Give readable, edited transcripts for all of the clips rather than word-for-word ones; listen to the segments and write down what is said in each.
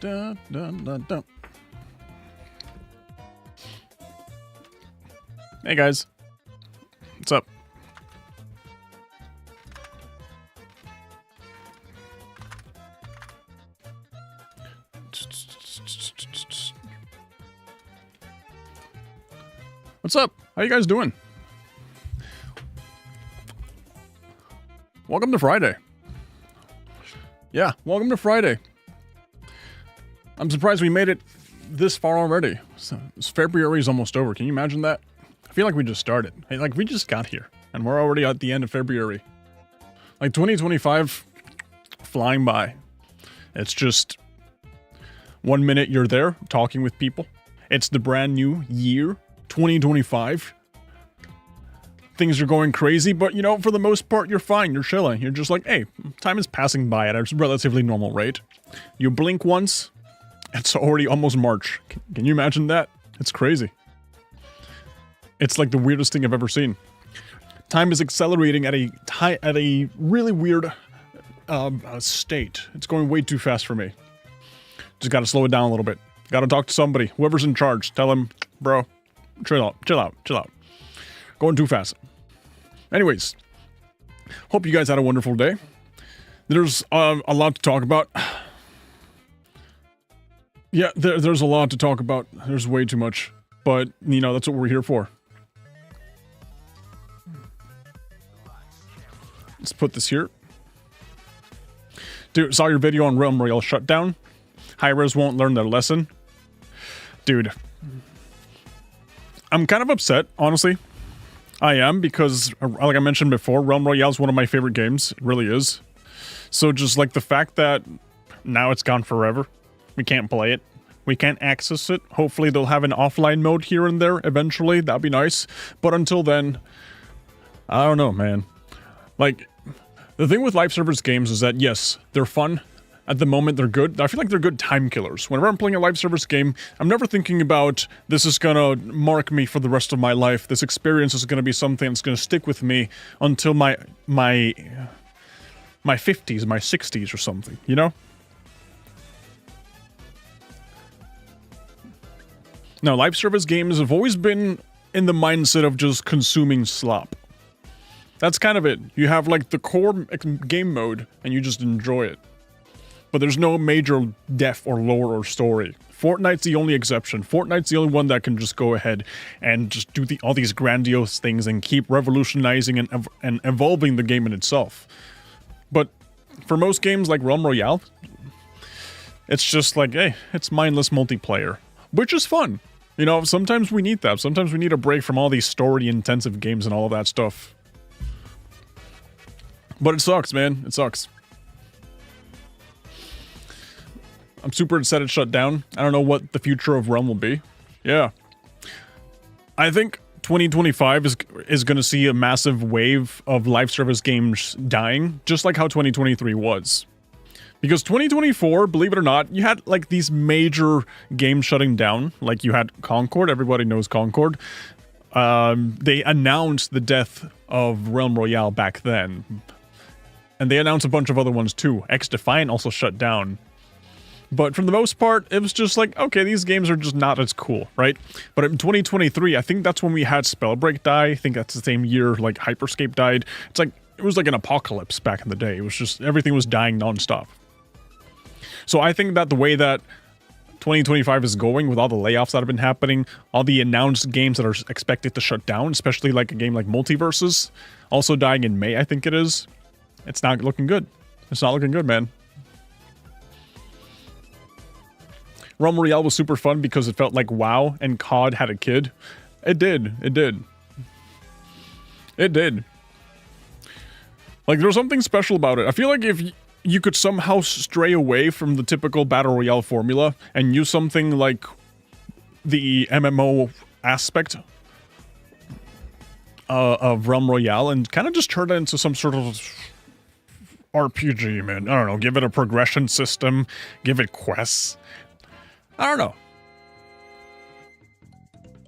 dun, dun, dun, dun. Hey guys, what's up? What's up? How you guys doing? Welcome to Friday. Yeah, welcome to Friday. I'm surprised we made it this far already. February is almost over. Can you imagine that? I feel like we just started. Like, we just got here, and we're already at the end of February. Like, 2025, flying by. It's just 1 minute you're there, talking with people. It's the brand new year, 2025. Things are going crazy, but, you know, for the most part, you're fine. You're chilling. You're just like, hey, time is passing by at a relatively normal rate. You blink once, it's already almost March. Can you imagine that? It's crazy. It's like the weirdest thing I've ever seen. Time is accelerating at a really weird state. It's going way too fast for me. Just gotta slow it down a little bit. Gotta talk to somebody. Whoever's in charge. Tell them, bro, chill out. Going too fast. Anyways, hope you guys had a wonderful day. There's a lot to talk about. Yeah, there's a lot to talk about. There's way too much. But, you know, that's what we're here for. Let's put this here. Dude, saw your video on Realm Royale shutdown. High-res won't learn their lesson. Dude. I'm kind of upset, honestly. I am, because, like I mentioned before, Realm Royale is one of my favorite games. It really is. So just, like, the fact that now it's gone forever. We can't play it. We can't access it. Hopefully they'll have an offline mode here and there eventually. That'd be nice. But until then, I don't know, man. Like, the thing with live service games is that, yes, they're fun. At the moment, they're good. I feel like they're good time killers. Whenever I'm playing a live service game, I'm never thinking about, this is gonna mark me for the rest of my life. This experience is gonna be something that's gonna stick with me until my 50s, my 60s or something, you know? Now, live service games have always been in the mindset of just consuming slop. That's kind of it. You have, like, the core game mode, and you just enjoy it. But there's no major depth or lore or story. Fortnite's the only exception. Fortnite's the only one that can just go ahead and just do all these grandiose things and keep revolutionizing and evolving the game in itself. But for most games like Realm Royale, it's just like, hey, it's mindless multiplayer. Which is fun. You know, sometimes we need that. Sometimes we need a break from all these story-intensive games and all of that stuff. But it sucks, man. It sucks. I'm super upset it shut down. I don't know what the future of Realm will be. Yeah. I think 2025 is going to see a massive wave of live service games dying, just like how 2023 was. Because 2024, believe it or not, you had like these major games shutting down. Like you had Concord, everybody knows Concord. They announced the death of Realm Royale back then. And they announced a bunch of other ones too. X-Defiant also shut down. But for the most part, it was just like, okay, these games are just not as cool, right? But in 2023, I think that's when we had Spellbreak die. I think that's the same year like Hyperscape died. It's like, it was like an apocalypse back in the day. It was just, everything was dying nonstop. So I think that the way that 2025 is going with all the layoffs that have been happening, all the announced games that are expected to shut down, especially like a game like Multiverses, also dying in May, I think it is. It's not looking good. It's not looking good, man. Realm Royale was super fun because it felt like WoW and COD had a kid. It did. It did. It did. Like, there was something special about it. I feel like if you could somehow stray away from the typical Battle Royale formula and use something like the MMO aspect of Realm Royale and kind of just turn it into some sort of RPG, man. I don't know. Give it a progression system. Give it quests. I don't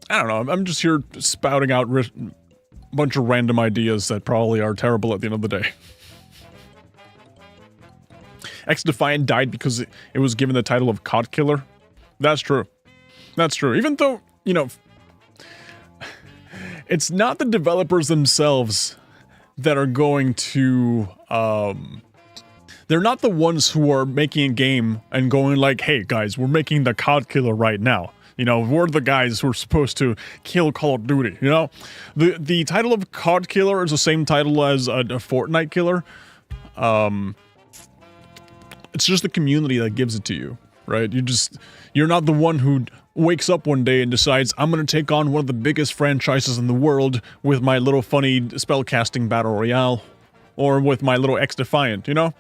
know. I'm just here spouting out a bunch of random ideas that probably are terrible at the end of the day. X-Defiant died because it was given the title of COD Killer. That's true. That's true. Even though, you know, it's not the developers themselves that are going to, they're not the ones who are making a game and going like, hey guys, we're making the COD Killer right now. You know, we're the guys who are supposed to kill Call of Duty, you know? The title of COD Killer is the same title as a Fortnite Killer. It's just the community that gives it to you, right? You're not the one who wakes up one day and decides, I'm gonna take on one of the biggest franchises in the world with my little funny spellcasting battle royale, or with my little X-Defiant, you know?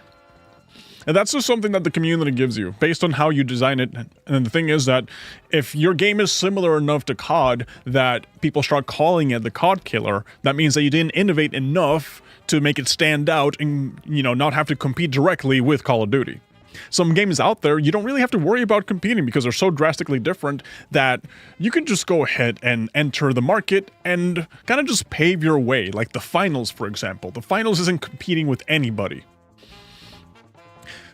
And that's just something that the community gives you, based on how you design it. And the thing is that if your game is similar enough to COD that people start calling it the COD Killer, that means that you didn't innovate enough to make it stand out and, you know, not have to compete directly with Call of Duty. Some games out there, you don't really have to worry about competing because they're so drastically different that you can just go ahead and enter the market and kind of just pave your way. Like the Finals, for example. The Finals isn't competing with anybody.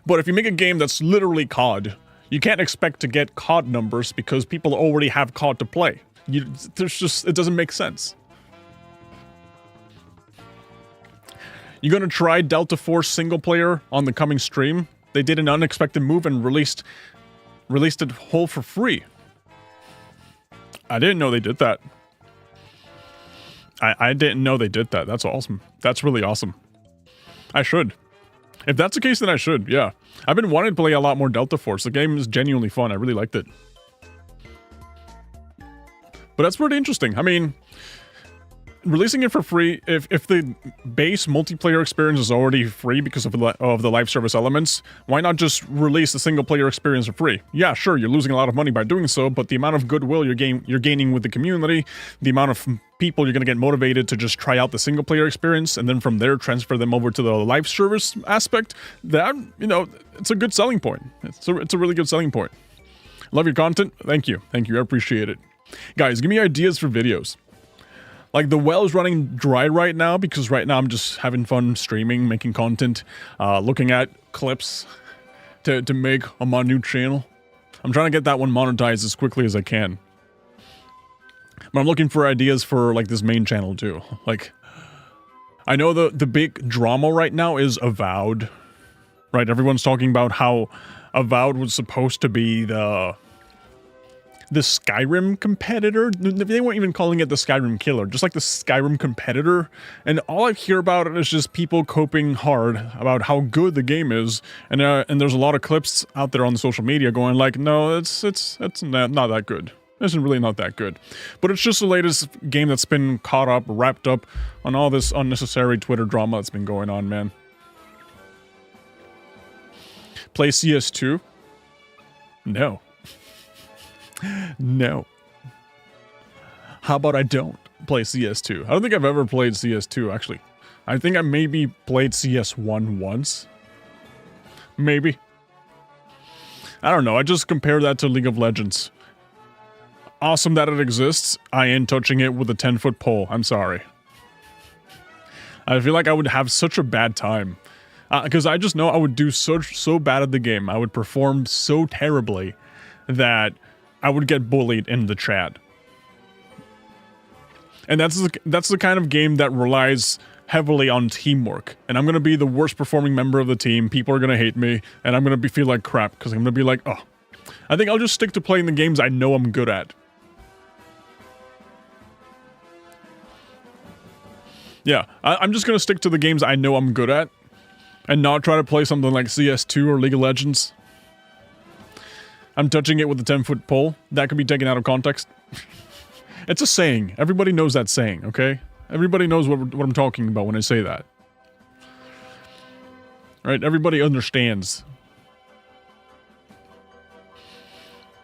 But if you make a game that's literally COD, you can't expect to get COD numbers because people already have COD to play. It doesn't make sense. You gonna try Delta Force single player on the coming stream? They did an unexpected move and released it whole for free. I didn't know they did that. I didn't know they did that. That's awesome. That's really awesome. I should. If that's the case, then I should, yeah. I've been wanting to play a lot more Delta Force. The game is genuinely fun. I really liked it. But that's pretty interesting. I mean, releasing it for free, if the base multiplayer experience is already free because of the live service elements, why not just release the single player experience for free? Yeah, sure, you're losing a lot of money by doing so, but the amount of goodwill you're gaining with the community, the amount of people you're going to get motivated to just try out the single player experience, and then from there transfer them over to the live service aspect, that, you know, it's a good selling point. It's a really good selling point. Love your content. Thank you. Thank you. I appreciate it. Guys, give me ideas for videos. Like, the well is running dry right now because right now I'm just having fun streaming, making content, looking at clips to make on my new channel. I'm trying to get that one monetized as quickly as I can. But I'm looking for ideas for, like, this main channel, too. Like, I know the big drama right now is Avowed. Right, everyone's talking about how Avowed was supposed to be the Skyrim competitor. They weren't even calling it the Skyrim killer, just like the Skyrim competitor. And all I hear about it is just people coping hard about how good the game is. And there's a lot of clips out there on the social media going like, no, it's not that good. It's really not that good. But it's just the latest game that's been caught up, wrapped up on all this unnecessary Twitter drama that's been going on, man. Play CS2? No. No. How about I don't play CS2? I don't think I've ever played CS2, actually. I think I maybe played CS1 once. Maybe. I don't know, I just compare that to League of Legends. Awesome that it exists. I ain't touching it with a 10-foot pole. I'm sorry. I feel like I would have such a bad time. Because I just know I would do so bad at the game. I would perform so terribly that I would get bullied in the chat. And that's the kind of game that relies heavily on teamwork. And I'm going to be the worst performing member of the team. People are going to hate me. And I'm going to feel like crap. Because I'm going to be like, oh. I think I'll just stick to playing the games I know I'm good at. Yeah, I'm just going to stick to the games I know I'm good at. And not try to play something like CS2 or League of Legends. I'm touching it with a 10-foot pole. That could be taken out of context. It's a saying. Everybody knows that saying, okay? Everybody knows what I'm talking about when I say that. Right? Everybody understands.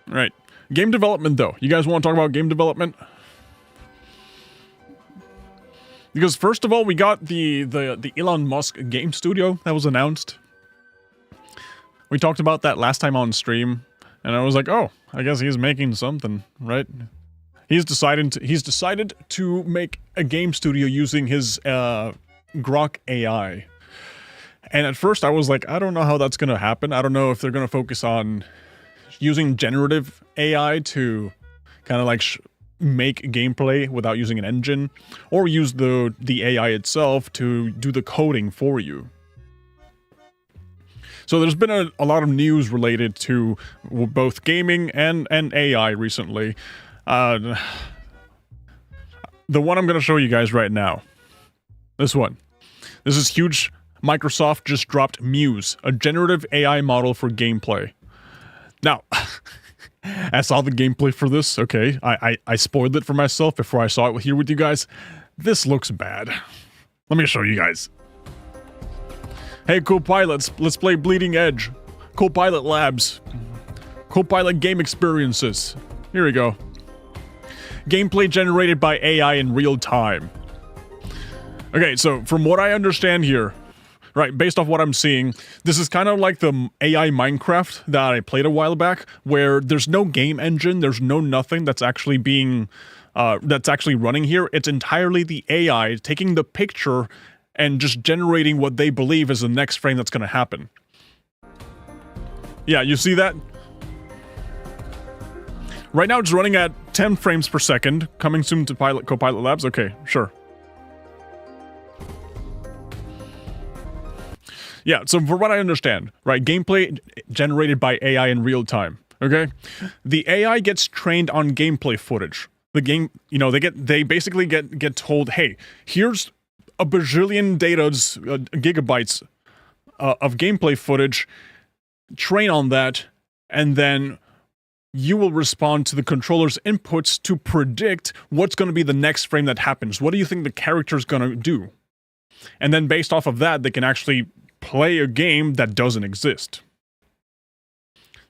Right. Game development, though. You guys want to talk about game development? Because first of all, we got the Elon Musk game studio that was announced. We talked about that last time on stream, and I was like, oh, I guess he's making something, right? He's decided to make a game studio using his Grok AI. And at first I was like, I don't know how that's going to happen. I don't know if they're going to focus on using generative AI to kind of like make gameplay without using an engine, or use the AI itself to do the coding for you. So there's been a lot of news related to both gaming and AI recently. The one I'm going to show you guys right now. This one. This is huge. Microsoft just dropped Muse, a generative AI model for gameplay. Now, I saw the gameplay for this, okay. I spoiled it for myself before I saw it here with you guys. This looks bad. Let me show you guys. Hey, co-pilots, let's play Bleeding Edge. Co-pilot Labs. Co-pilot game experiences. Here we go. Gameplay generated by AI in real time. Okay, so from what I understand here, right, based off what I'm seeing, this is kind of like the AI Minecraft that I played a while back, where there's no game engine, there's no nothing that's actually being, that's actually running here. It's entirely the AI taking the picture and just generating what they believe is the next frame that's going to happen. Yeah, you see that? Right now it's running at 10 frames per second, coming soon to Copilot Labs. Okay, sure. Yeah, so from what I understand, right, gameplay generated by AI in real time, okay? The AI gets trained on gameplay footage. The game, you know, they basically get told, hey, here's a bajillion gigabytes of gameplay footage, train on that, and then you will respond to the controller's inputs to predict what's going to be the next frame that happens. What do you think the character's going to do? And then based off of that, they can actually play a game that doesn't exist.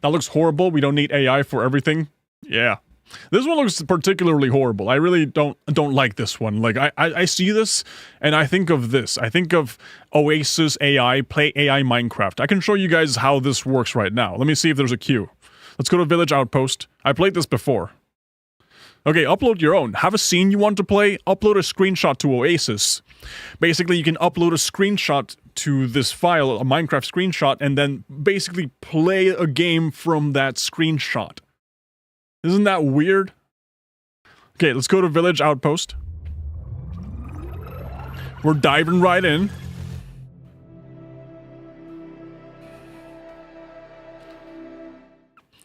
That looks horrible. We don't need AI for everything. Yeah. This one looks particularly horrible. I really don't like this one. Like, I see this, and I think of this. I think of Oasis AI, play AI Minecraft. I can show you guys how this works right now. Let me see if there's a queue. Let's go to Village Outpost. I played this before. Okay, upload your own. Have a scene you want to play? Upload a screenshot to Oasis. Basically, you can upload a screenshot to this file, a Minecraft screenshot, and then basically play a game from that screenshot. Isn't that weird? Okay, let's go to Village Outpost. We're diving right in.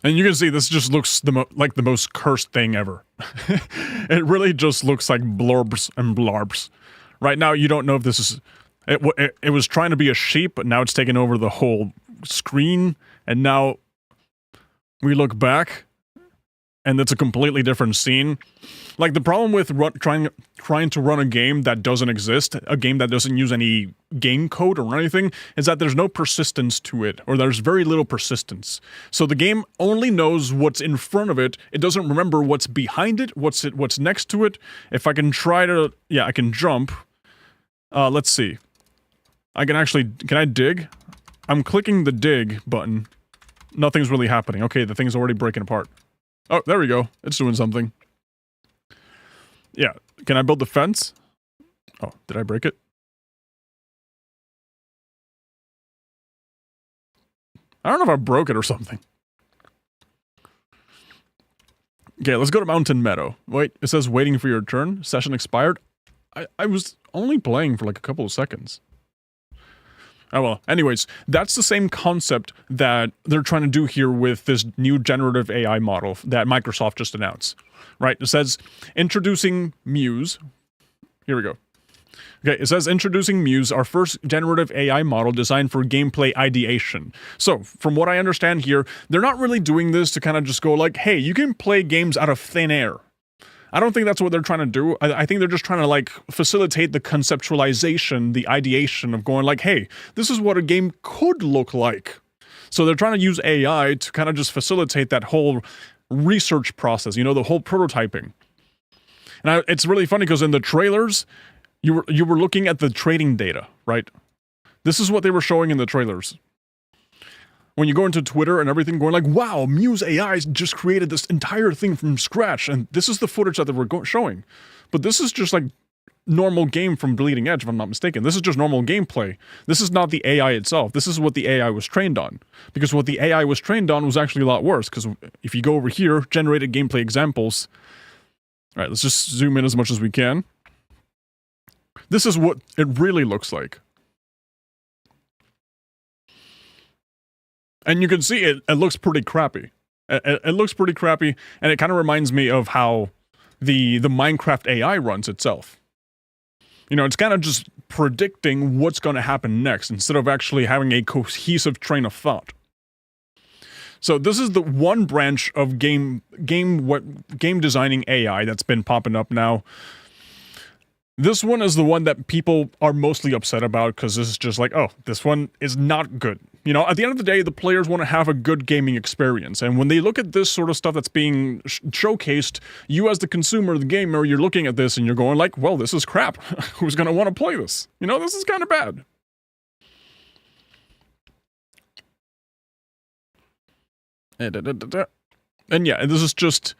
And you can see this just looks like the most cursed thing ever. It really just looks like blurbs and blarbs. Right now, you don't know if this is... It was trying to be a sheep, but now it's taken over the whole screen. And now we look back, and it's a completely different scene. Like, the problem with trying to run a game that doesn't exist, a game that doesn't use any game code or anything, is that there's no persistence to it, or there's very little persistence. So the game only knows what's in front of it. It doesn't remember what's behind it, what's next to it. If I can try to... Yeah, I can jump. Let's see. I can actually... Can I dig? I'm clicking the dig button. Nothing's really happening. Okay, the thing's already breaking apart. Oh, there we go. It's doing something. Yeah. Can I build the fence? Oh, did I break it? I don't know if I broke it or something. Okay, let's go to Mountain Meadow. Wait, it says waiting for your turn. Session expired. I was only playing for like a couple of seconds. Oh well, anyways, that's the same concept that they're trying to do here with this new generative AI model that Microsoft just announced, right? It says, introducing Muse. Here we go. Okay, it says, introducing Muse, our first generative AI model designed for gameplay ideation. So, from what I understand here, they're not really doing this to kind of just go like, hey, you can play games out of thin air. I don't think that's what they're trying to do. I think they're just trying to, like, facilitate the conceptualization, the ideation of going like, hey, this is what a game could look like. So they're trying to use AI to kind of just facilitate that whole research process, you know, the whole prototyping. And it's really funny because in the trailers, you were looking at the trading data, right? This is what they were showing in the trailers. When you go into Twitter and everything going like, wow, Muse AI just created this entire thing from scratch, and this is the footage that they were showing. But this is just like normal game from Bleeding Edge, if I'm not mistaken. This is just normal gameplay. This is not the AI itself. This is what the AI was trained on. Because what the AI was trained on was actually a lot worse. Because if you go over here, generated gameplay examples. All right, let's just zoom in as much as we can. This is what it really looks like. And you can see it looks pretty crappy. It looks pretty crappy, and it kind of reminds me of how the Minecraft AI runs itself. You know, it's kind of just predicting what's going to happen next instead of actually having a cohesive train of thought. So this is the one branch of game designing AI that's been popping up now. This one is the one that people are mostly upset about because this is just like, oh, this one is not good. You know, at the end of the day, the players want to have a good gaming experience. And when they look at this sort of stuff that's being showcased, you as the consumer, the gamer, you're looking at this and you're going like, well, this is crap. Who's going to want to play this? You know, this is kind of bad. And yeah, this is just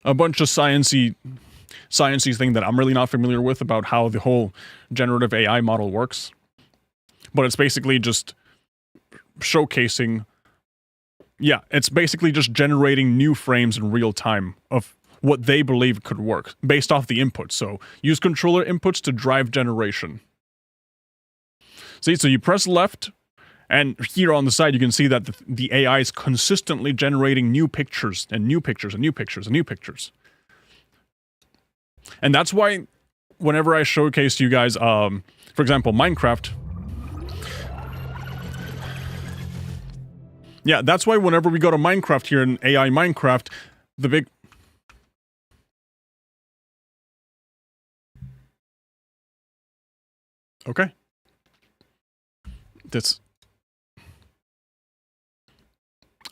a bunch of sciencey thing that I'm really not familiar with about how the whole generative AI model works. But it's basically just showcasing, yeah, it's basically just generating new frames in real time of what they believe could work based off the inputs. So use controller inputs to drive generation. See, so you press left, and here on the side you can see that the AI is consistently generating new pictures and new pictures and new pictures and new pictures. And that's why whenever I showcase to you guys, for example, Minecraft. Yeah, that's why whenever we go to Minecraft here in AI Minecraft, the big... Okay. That's...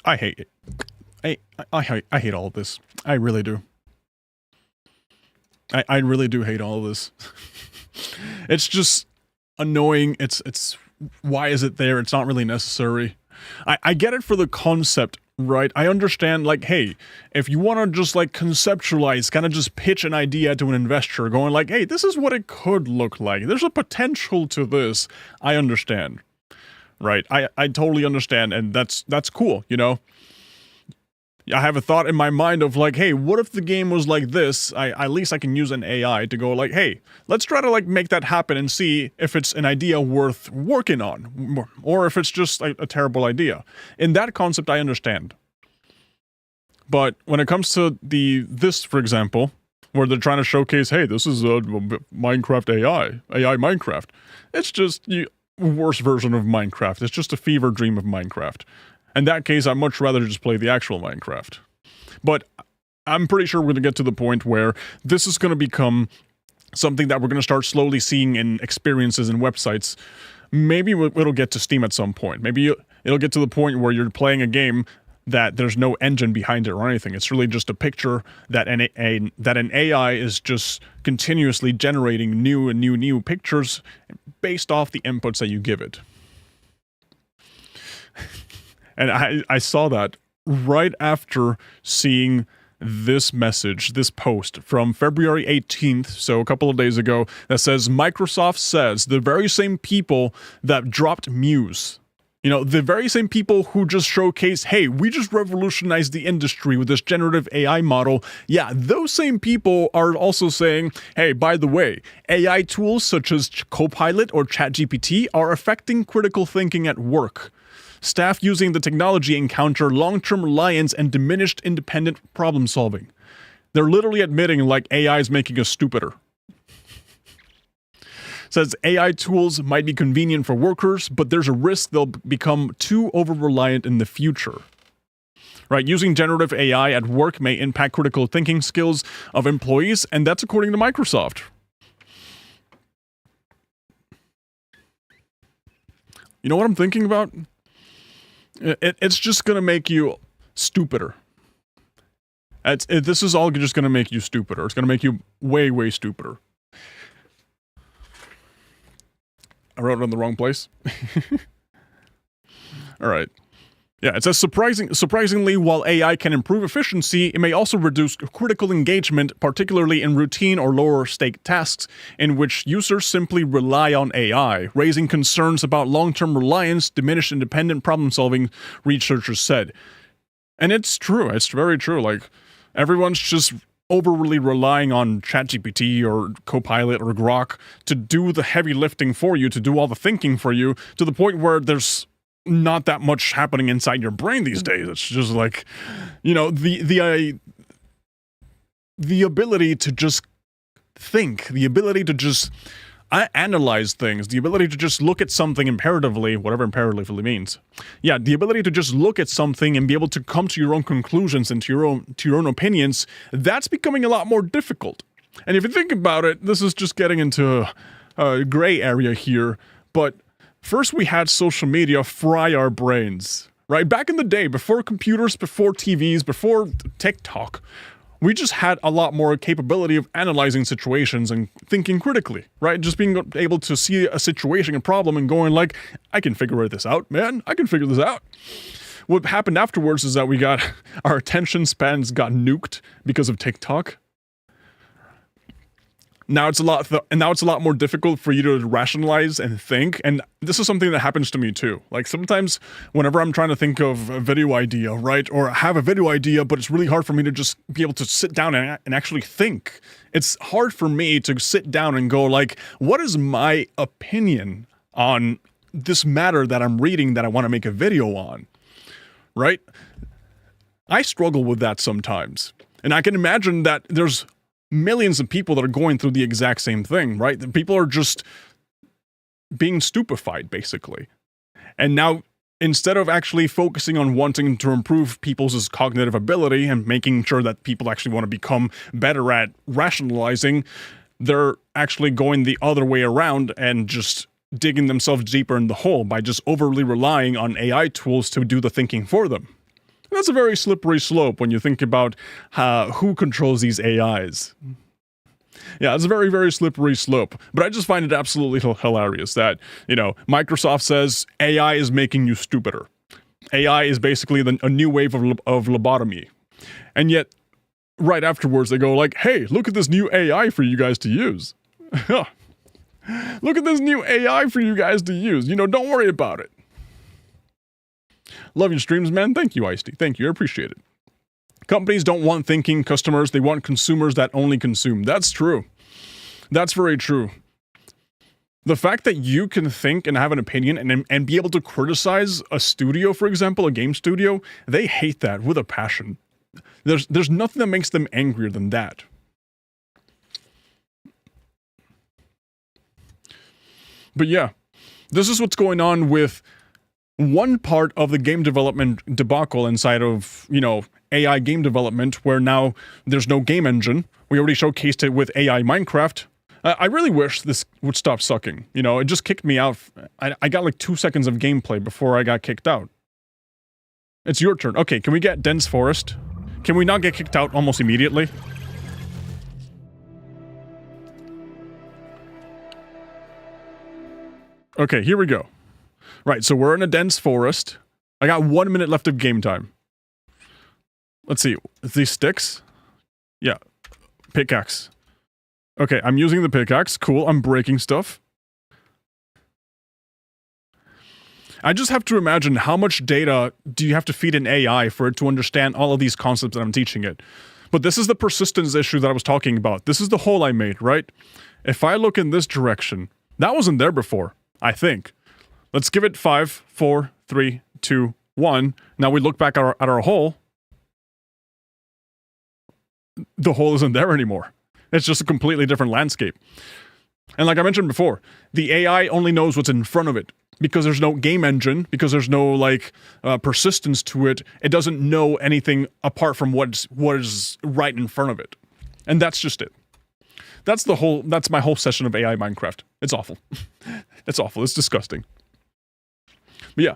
I hate it. I hate all of this. I really do. I really do hate all of this. It's just annoying. It's why is it there? It's not really necessary. I get it for the concept, right? I understand, like, hey, if you want to just, like, conceptualize, kind of just pitch an idea to an investor, going like, hey, this is what it could look like. There's a potential to this. I understand, right? I totally understand, and that's cool, you know? I have a thought in my mind of like, hey, what if the game was like this? At least I can use an AI to go like, hey, let's try to like make that happen and see if it's an idea worth working on, or if it's just like a terrible idea. In that concept, I understand. But when it comes to this, for example, where they're trying to showcase, hey, this is a Minecraft AI Minecraft. It's just the worst version of Minecraft. It's just a fever dream of Minecraft. In that case, I'd much rather just play the actual Minecraft. But I'm pretty sure we're going to get to the point where this is going to become something that we're going to start slowly seeing in experiences and websites. Maybe it'll get to Steam at some point. Maybe it'll get to the point where you're playing a game that there's no engine behind it or anything. It's really just a picture that an AI is just continuously generating new pictures based off the inputs that you give it. And I saw that right after seeing this message, this post from February 18th, so a couple of days ago, that says, Microsoft says the very same people that dropped Muse, you know, the very same people who just showcased, hey, we just revolutionized the industry with this generative AI model. Yeah, those same people are also saying, hey, by the way, AI tools such as Copilot or ChatGPT are affecting critical thinking at work. Staff using the technology encounter long-term reliance and diminished independent problem solving. They're literally admitting like AI is making us stupider. Says AI tools might be convenient for workers, but there's a risk they'll become too over-reliant in the future. Right, using generative AI at work may impact critical thinking skills of employees, and that's according to Microsoft. You know what I'm thinking about? It's just going to make you stupider. This is all just going to make you stupider. It's going to make you way, way stupider. I wrote it in the wrong place. All right. Yeah, it says surprisingly, while AI can improve efficiency, it may also reduce critical engagement, particularly in routine or lower stake tasks in which users simply rely on AI, raising concerns about long-term reliance, diminished independent problem solving, researchers said. And it's true, it's very true. Like, everyone's just overly relying on ChatGPT or Copilot or Grok to do the heavy lifting for you, to do all the thinking for you, to the point where there's not that much happening inside your brain these days. It's just like, you know, the ability to just think, the ability to just analyze things, the ability to just look at something imperatively, whatever imperatively means. Yeah, the ability to just look at something and be able to come to your own conclusions and to your own opinions, that's becoming a lot more difficult. And if you think about it, this is just getting into a gray area here, but first, we had social media fry our brains, right? Back in the day, before computers, before TVs, before TikTok, we just had a lot more capability of analyzing situations and thinking critically, right? Just being able to see a situation, a problem, and going like, I can figure this out, man. I can figure this out. What happened afterwards is that our attention spans got nuked because of TikTok. Now it's a lot more difficult for you to rationalize and think, and this is something that happens to me too. Like sometimes whenever I'm trying to think of a video idea, right, or have a video idea, but it's really hard for me to just be able to sit down and actually think. It's hard for me to sit down and go like, what is my opinion on this matter that I'm reading that I want to make a video on, right? I struggle with that sometimes, and I can imagine that there's millions of people that are going through the exact same thing, right? The people are just being stupefied, basically. And now, instead of actually focusing on wanting to improve people's cognitive ability and making sure that people actually want to become better at rationalizing, they're actually going the other way around and just digging themselves deeper in the hole by just overly relying on AI tools to do the thinking for them. That's a very slippery slope when you think about who controls these AIs. Yeah, it's a very, very slippery slope. But I just find it absolutely hilarious that, you know, Microsoft says AI is making you stupider. AI is basically a new wave of lobotomy. And yet, right afterwards, they go like, hey, look at this new AI for you guys to use. Look at this new AI for you guys to use. You know, don't worry about it. Love your streams, man. Thank you, Ice-T. Thank you. I appreciate it. Companies don't want thinking customers. They want consumers that only consume. That's true. That's very true. The fact that you can think and have an opinion and be able to criticize a studio, for example, a game studio, they hate that with a passion. There's nothing that makes them angrier than that. But yeah, this is what's going on with one part of the game development debacle inside of, you know, AI game development, where now there's no game engine. We already showcased it with AI Minecraft. I really wish this would stop sucking. You know, it just kicked me out. I got like 2 seconds of gameplay before I got kicked out. It's your turn. Okay, can we get dense forest? Can we not get kicked out almost immediately? Okay, here we go. Right, so we're in a dense forest. I got 1 minute left of game time. Let's see, these sticks? Yeah, pickaxe. Okay, I'm using the pickaxe. Cool, I'm breaking stuff. I just have to imagine how much data do you have to feed an AI for it to understand all of these concepts that I'm teaching it. But this is the persistence issue that I was talking about. This is the hole I made, right? If I look in this direction, that wasn't there before, I think. Let's give it 5, 4, 3, 2, 1. Now we look back at our hole. The hole isn't there anymore. It's just a completely different landscape. And like I mentioned before, the AI only knows what's in front of it. Because there's no game engine, because there's no, like, persistence to it, it doesn't know anything apart from what is right in front of it. And that's just it. That's my whole session of AI Minecraft. It's awful. It's awful. It's disgusting. But yeah,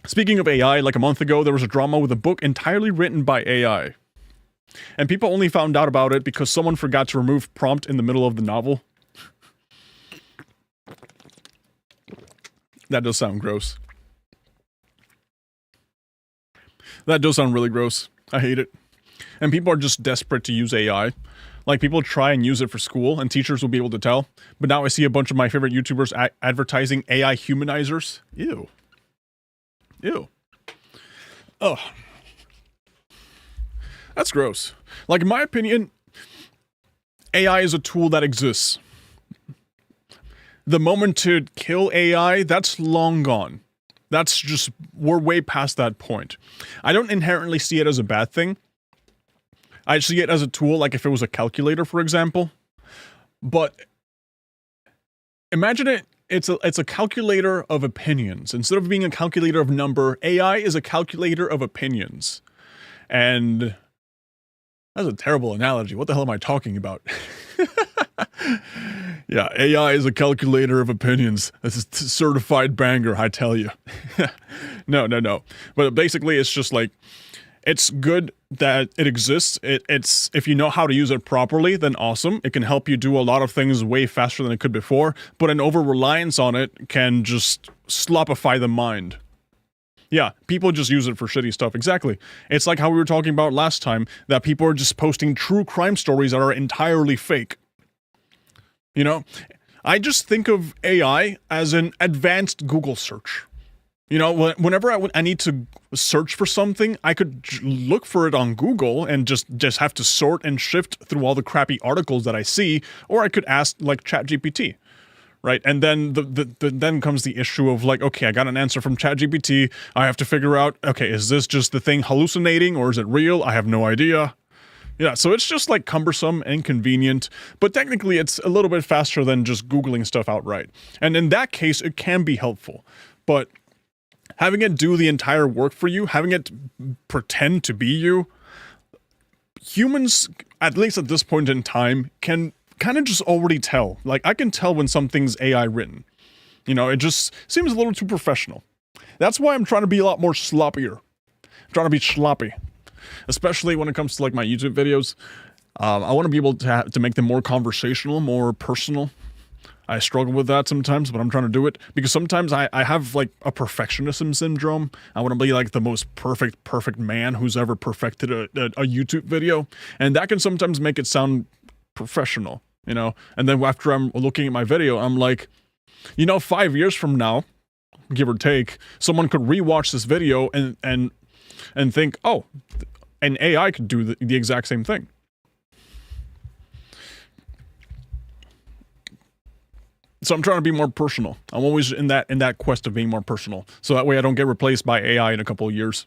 speaking of AI, like a month ago, there was a drama with a book entirely written by AI. And people only found out about it because someone forgot to remove prompt in the middle of the novel. That does sound gross. That does sound really gross. I hate it. And people are just desperate to use AI. Like, people try and use it for school, and teachers will be able to tell. But now I see a bunch of my favorite YouTubers advertising AI humanizers. Ew. Ew. Oh. That's gross. Like, in my opinion, AI is a tool that exists. The moment to kill AI, that's long gone. That's just, we're way past that point. I don't inherently see it as a bad thing. I see it as a tool, like if it was a calculator, for example. But imagine it's a calculator of opinions. Instead of being a calculator of number, AI is a calculator of opinions. And that's a terrible analogy. What the hell am I talking about? Yeah, AI is a calculator of opinions. This is certified banger, I tell you. No. But basically, it's just like, it's good that it exists. It's if you know how to use it properly, then awesome. It can help you do a lot of things way faster than it could before, but an over-reliance on it can just slopify the mind. Yeah, people just use it for shitty stuff. Exactly. It's like how we were talking about last time, that people are just posting true crime stories that are entirely fake. You know? I just think of AI as an advanced Google search. You know, whenever I need to search for something, I could look for it on Google and just have to sort and shift through all the crappy articles that I see, or I could ask, like, ChatGPT, right? And then then comes the issue of, like, okay, I got an answer from ChatGPT, I have to figure out, okay, is this just the thing hallucinating, or is it real? I have no idea. Yeah, so it's just, like, cumbersome and inconvenient, but technically it's a little bit faster than just Googling stuff outright. And in that case, it can be helpful, but having it do the entire work for you, having it pretend to be you, humans, at least at this point in time, can kind of just already tell. Like, I can tell when something's AI written. You know, it just seems a little too professional. That's why I'm trying to be a lot more sloppier. I'm trying to be sloppy. Especially when it comes to, like, my YouTube videos. I want to be able to make them more conversational, more personal. I struggle with that sometimes, but I'm trying to do it because sometimes I have, like, a perfectionism syndrome. I want to be, like, the most perfect man who's ever perfected a YouTube video, and that can sometimes make it sound professional, you know? And then after I'm looking at my video, I'm like, you know, 5 years from now, give or take, someone could rewatch this video and think, oh, an AI could do the exact same thing. So I'm trying to be more personal. I'm always in that quest of being more personal. So that way I don't get replaced by AI in a couple of years.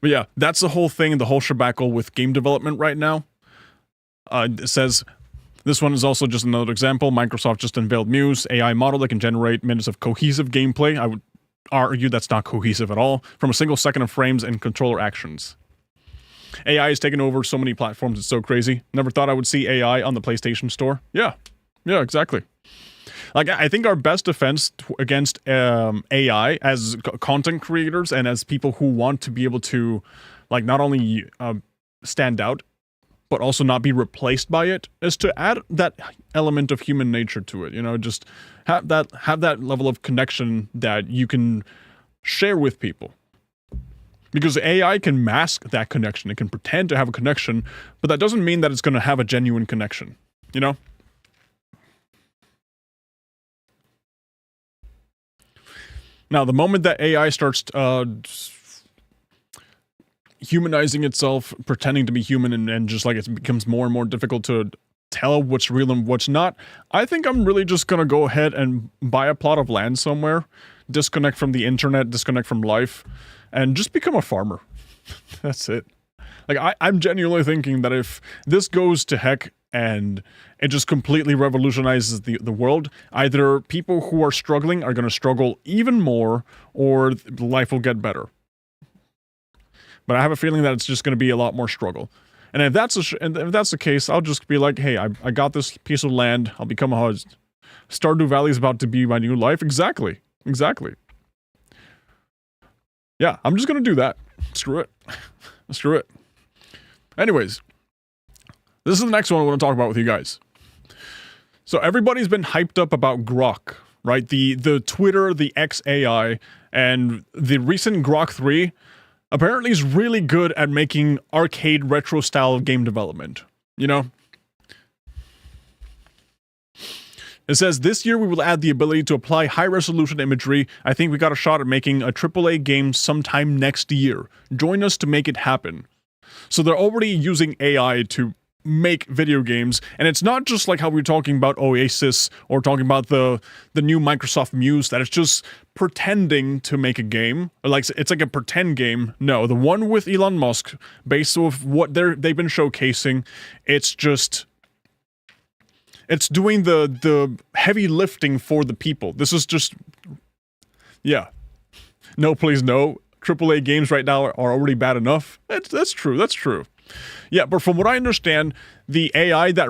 But yeah, that's the whole thing, the whole shebackle with game development right now. It says, this one is also just another example. Microsoft just unveiled Muse, AI model that can generate minutes of cohesive gameplay. I would argue that's not cohesive at all, from a single second of frames and controller actions. AI has taken over so many platforms, it's so crazy. Never thought I would see AI on the PlayStation Store. Yeah, exactly. Like, I think our best defense against AI as content creators and as people who want to be able to, like, not only stand out, but also not be replaced by it, is to add that element of human nature to it. You know, just have that level of connection that you can share with people. Because AI can mask that connection. It can pretend to have a connection, but that doesn't mean that it's going to have a genuine connection. You know? Now, the moment that AI starts humanizing itself, pretending to be human, and just, like, it becomes more and more difficult to tell what's real and what's not, I think I'm really just gonna go ahead and buy a plot of land somewhere, disconnect from the internet, disconnect from life, and just become a farmer. That's it. Like, I'm genuinely thinking that if this goes to heck and it just completely revolutionizes the world, either people who are struggling are going to struggle even more, or life will get better. But I have a feeling that it's just going to be a lot more struggle. And if that's the case, I'll just be like, hey, I got this piece of land. I'll become a host. Stardew Valley is about to be my new life. Exactly. Yeah, I'm just going to do that. Screw it. Anyways, this is the next one I want to talk about with you guys. So everybody's been hyped up about Grok, right? The Twitter, the X AI, and the recent Grok 3 apparently is really good at making arcade retro style game development. You know? It says, this year we will add the ability to apply high-resolution imagery. I think we got a shot at making a AAA game sometime next year. Join us to make it happen. So they're already using AI to make video games, and it's not just like how we were talking about Oasis or talking about the new Microsoft Muse, that it's just pretending to make a game. Like, it's like a pretend game. No, the one with Elon Musk, based off what they've been showcasing, it's doing the heavy lifting for the people. This is just, yeah. No, please, no. AAA games right now are already bad enough. That's true. That's true. Yeah, but from what I understand, the AI that,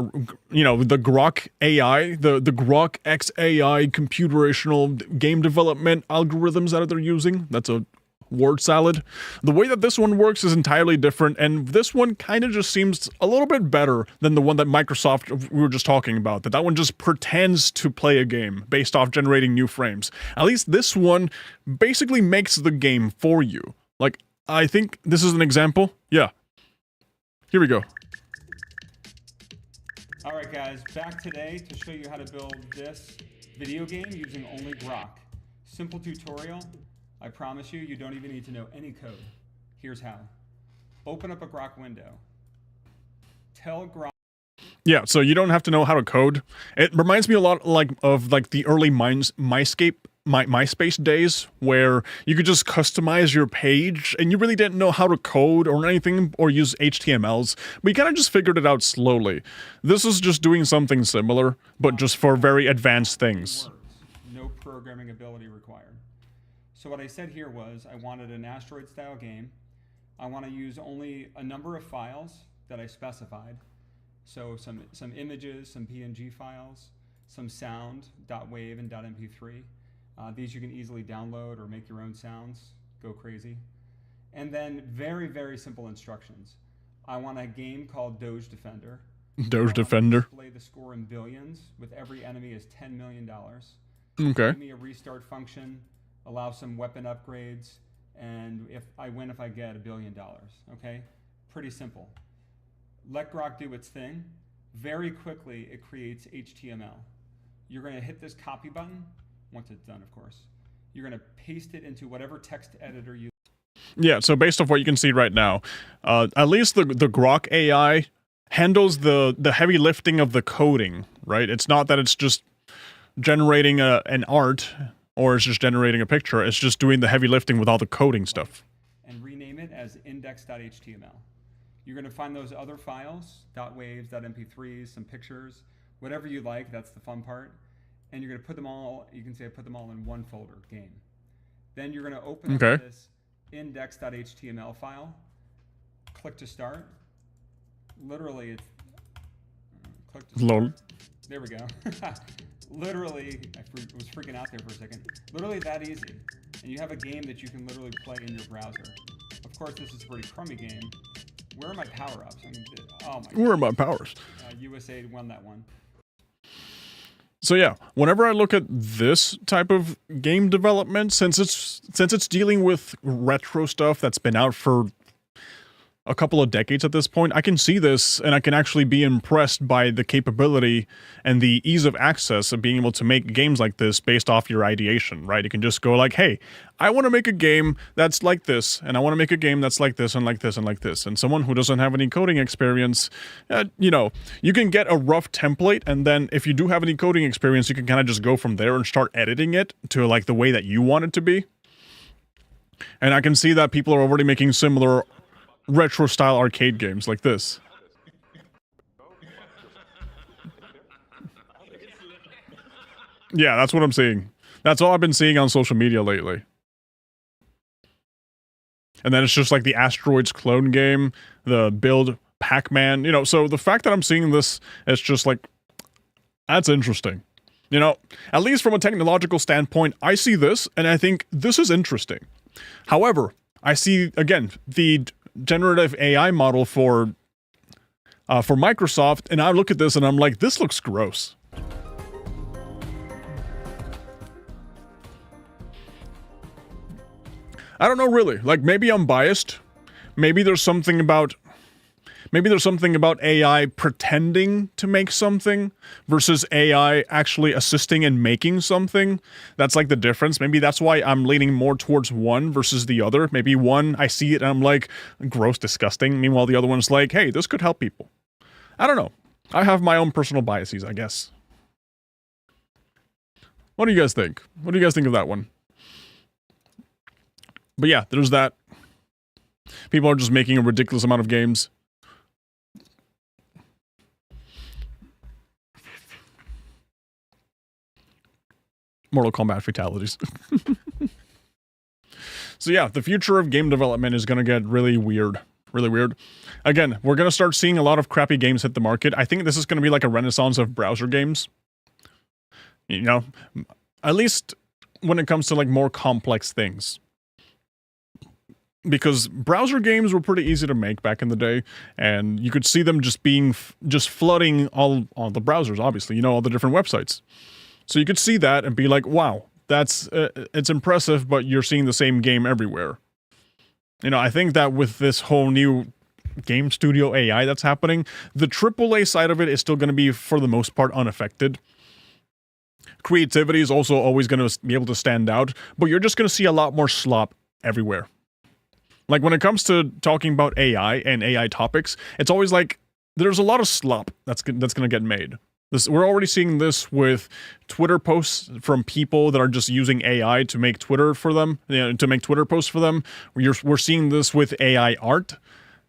you know, the Grok AI, the Grok XAI computational game development algorithms that they're using, that's a word salad. The way that this one works is entirely different, and this one kind of just seems a little bit better than the one that Microsoft we were just talking about. That one just pretends to play a game based off generating new frames. At least this one basically makes the game for you. Like, I think this is an example. Yeah. Here we go. Alright guys, back today to show you how to build this video game using only Grok. Simple tutorial. I promise you, you don't even need to know any code. Here's how. Open up a Grok window. Tell Grok... Yeah, so you don't have to know how to code. It reminds me a lot of the early MySpace days, where you could just customize your page, and you really didn't know how to code or anything, or use HTMLs, but you kind of just figured it out slowly. This is just doing something similar, but just for very advanced things. No programming ability required. So what I said here was, I wanted an Asteroid-style game. I want to use only a number of files that I specified. So some images, some PNG files, some sound, .wav and .mp3. These you can easily download or make your own sounds, go crazy. And then very, very simple instructions. I want a game called Doge Defender. Doge Defender. Display the score in billions, with every enemy is $10 million. Okay. Give me a restart function, allow some weapon upgrades, and if I win if I get $1 billion, okay? Pretty simple. Let Grok do its thing. Very quickly, it creates HTML. You're gonna hit this copy button, once it's done, of course. You're gonna paste it into whatever text editor you... Yeah, so based off what you can see right now, at least the Grok AI handles the heavy lifting of the coding, right? It's not that it's just generating an art, or it's just generating a picture. It's just doing the heavy lifting with all the coding stuff. And rename it as index.html. You're going to find those other files, .waves, .mp3s, some pictures, whatever you like. That's the fun part. And you're going to put them all, you can say I put them all in one folder, game. Then you're going to open up this index.html file, click to start. Literally, it's click to start. There we go. Literally, I was freaking out there for a second. Literally that easy. And you have a game that you can literally play in your browser. Of course, this is a pretty crummy game. Where are my power-ups? I mean, oh my God. Where are my powers? USA won that one. So yeah, whenever I look at this type of game development, since it's dealing with retro stuff that's been out for a couple of decades at this point, I can see this and I can actually be impressed by the capability and the ease of access of being able to make games like this based off your ideation, right? You can just go like, hey, I want to make a game that's like this, and I want to make a game that's like this and like this and like this. And someone who doesn't have any coding experience, you know, you can get a rough template, and then if you do have any coding experience, you can kind of just go from there and start editing it to like the way that you want it to be. And I can see that people are already making similar retro-style arcade games like this. Yeah, that's what I'm seeing. That's all I've been seeing on social media lately. And then it's just like the Asteroids clone game, the build Pac-Man, you know, so the fact that I'm seeing this, it's just like, that's interesting. You know, at least from a technological standpoint, I see this, and I think this is interesting. However, I see, again, the generative AI model for Microsoft, and I look at this and I'm like, this looks gross. I don't know really. Like, maybe I'm biased. Maybe there's something about AI pretending to make something versus AI actually assisting in making something. That's like the difference. Maybe that's why I'm leaning more towards one versus the other. Maybe one, I see it and I'm like, gross, disgusting. Meanwhile, the other one's like, hey, this could help people. I don't know. I have my own personal biases, I guess. What do you guys think? What do you guys think of that one? But yeah, there's that. People are just making a ridiculous amount of games. Mortal Kombat fatalities. So yeah, the future of game development is going to get really weird. Really weird. Again, we're going to start seeing a lot of crappy games hit the market. I think this is going to be like a renaissance of browser games. You know, at least when it comes to like more complex things. Because browser games were pretty easy to make back in the day, and you could see them just being, just flooding all the browsers, obviously, you know, all the different websites. So you could see that and be like, wow, that's, it's impressive, but you're seeing the same game everywhere. You know, I think that with this whole new game studio AI that's happening, the AAA side of it is still going to be, for the most part, unaffected. Creativity is also always going to be able to stand out, but you're just going to see a lot more slop everywhere. Like, when it comes to talking about AI and AI topics, it's always like, there's a lot of slop that's going to get made. We're already seeing this with Twitter posts from people that are just using AI to make Twitter for them, you know, to make Twitter posts for them. We're seeing this with AI art.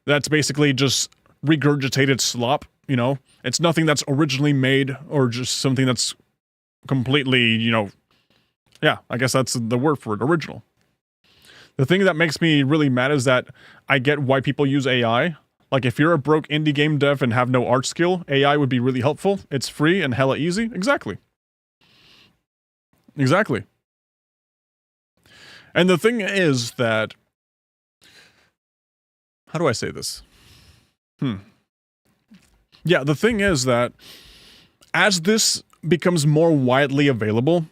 That's basically just regurgitated slop, you know? It's nothing that's originally made or just something that's completely, you know, yeah, I guess that's the word for it, original. The thing that makes me really mad is that I get why people use AI. Like, if you're a broke indie game dev and have no art skill, AI would be really helpful. It's free and hella easy. Exactly. Exactly. And the thing is that... How do I say this? Yeah, the thing is that as this becomes more widely available,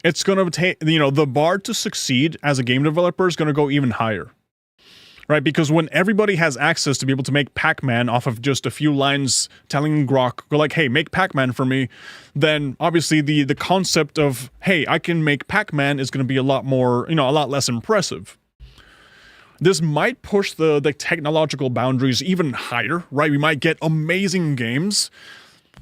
it's going to take, you know, the bar to succeed as a game developer is going to go even higher. Right? Because when everybody has access to be able to make Pac-Man off of just a few lines telling Grok, go like, hey, make Pac-Man for me, then obviously the concept of, hey, I can make Pac-Man is going to be a lot more, you know, a lot less impressive. This might push the technological boundaries even higher, right? We might get amazing games.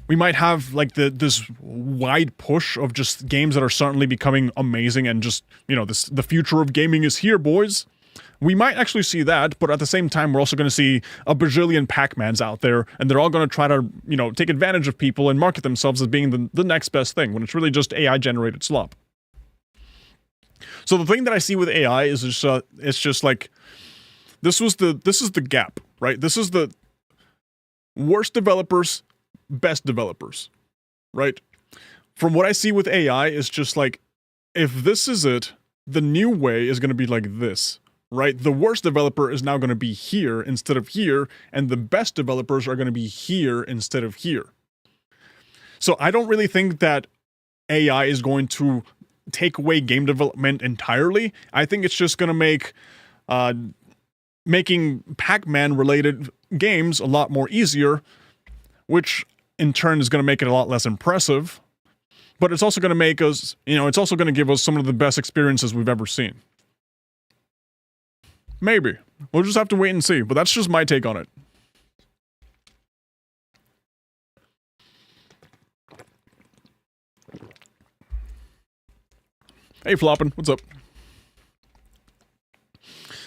We might have like this wide push of just games that are suddenly becoming amazing and just, you know, the future of gaming is here, boys. We might actually see that, but at the same time, we're also going to see a bajillion Pac-Mans out there, and they're all going to try to, you know, take advantage of people and market themselves as being the next best thing, when it's really just AI-generated slop. So the thing that I see with AI is just, it's just like, this is the gap, right? This is the worst developers, best developers, right? From what I see with AI, is just like, if this is it, the new way is going to be like this. Right? The worst developer is now going to be here instead of here, and the best developers are going to be here instead of here. So I don't really think that AI is going to take away game development entirely. I think it's just going to make making Pac-Man related games a lot more easier, which in turn is going to make it a lot less impressive. But it's also going to make us, you know, it's also going to give us some of the best experiences we've ever seen. Maybe. We'll just have to wait and see, but that's just my take on it. Hey, Floppin', what's up?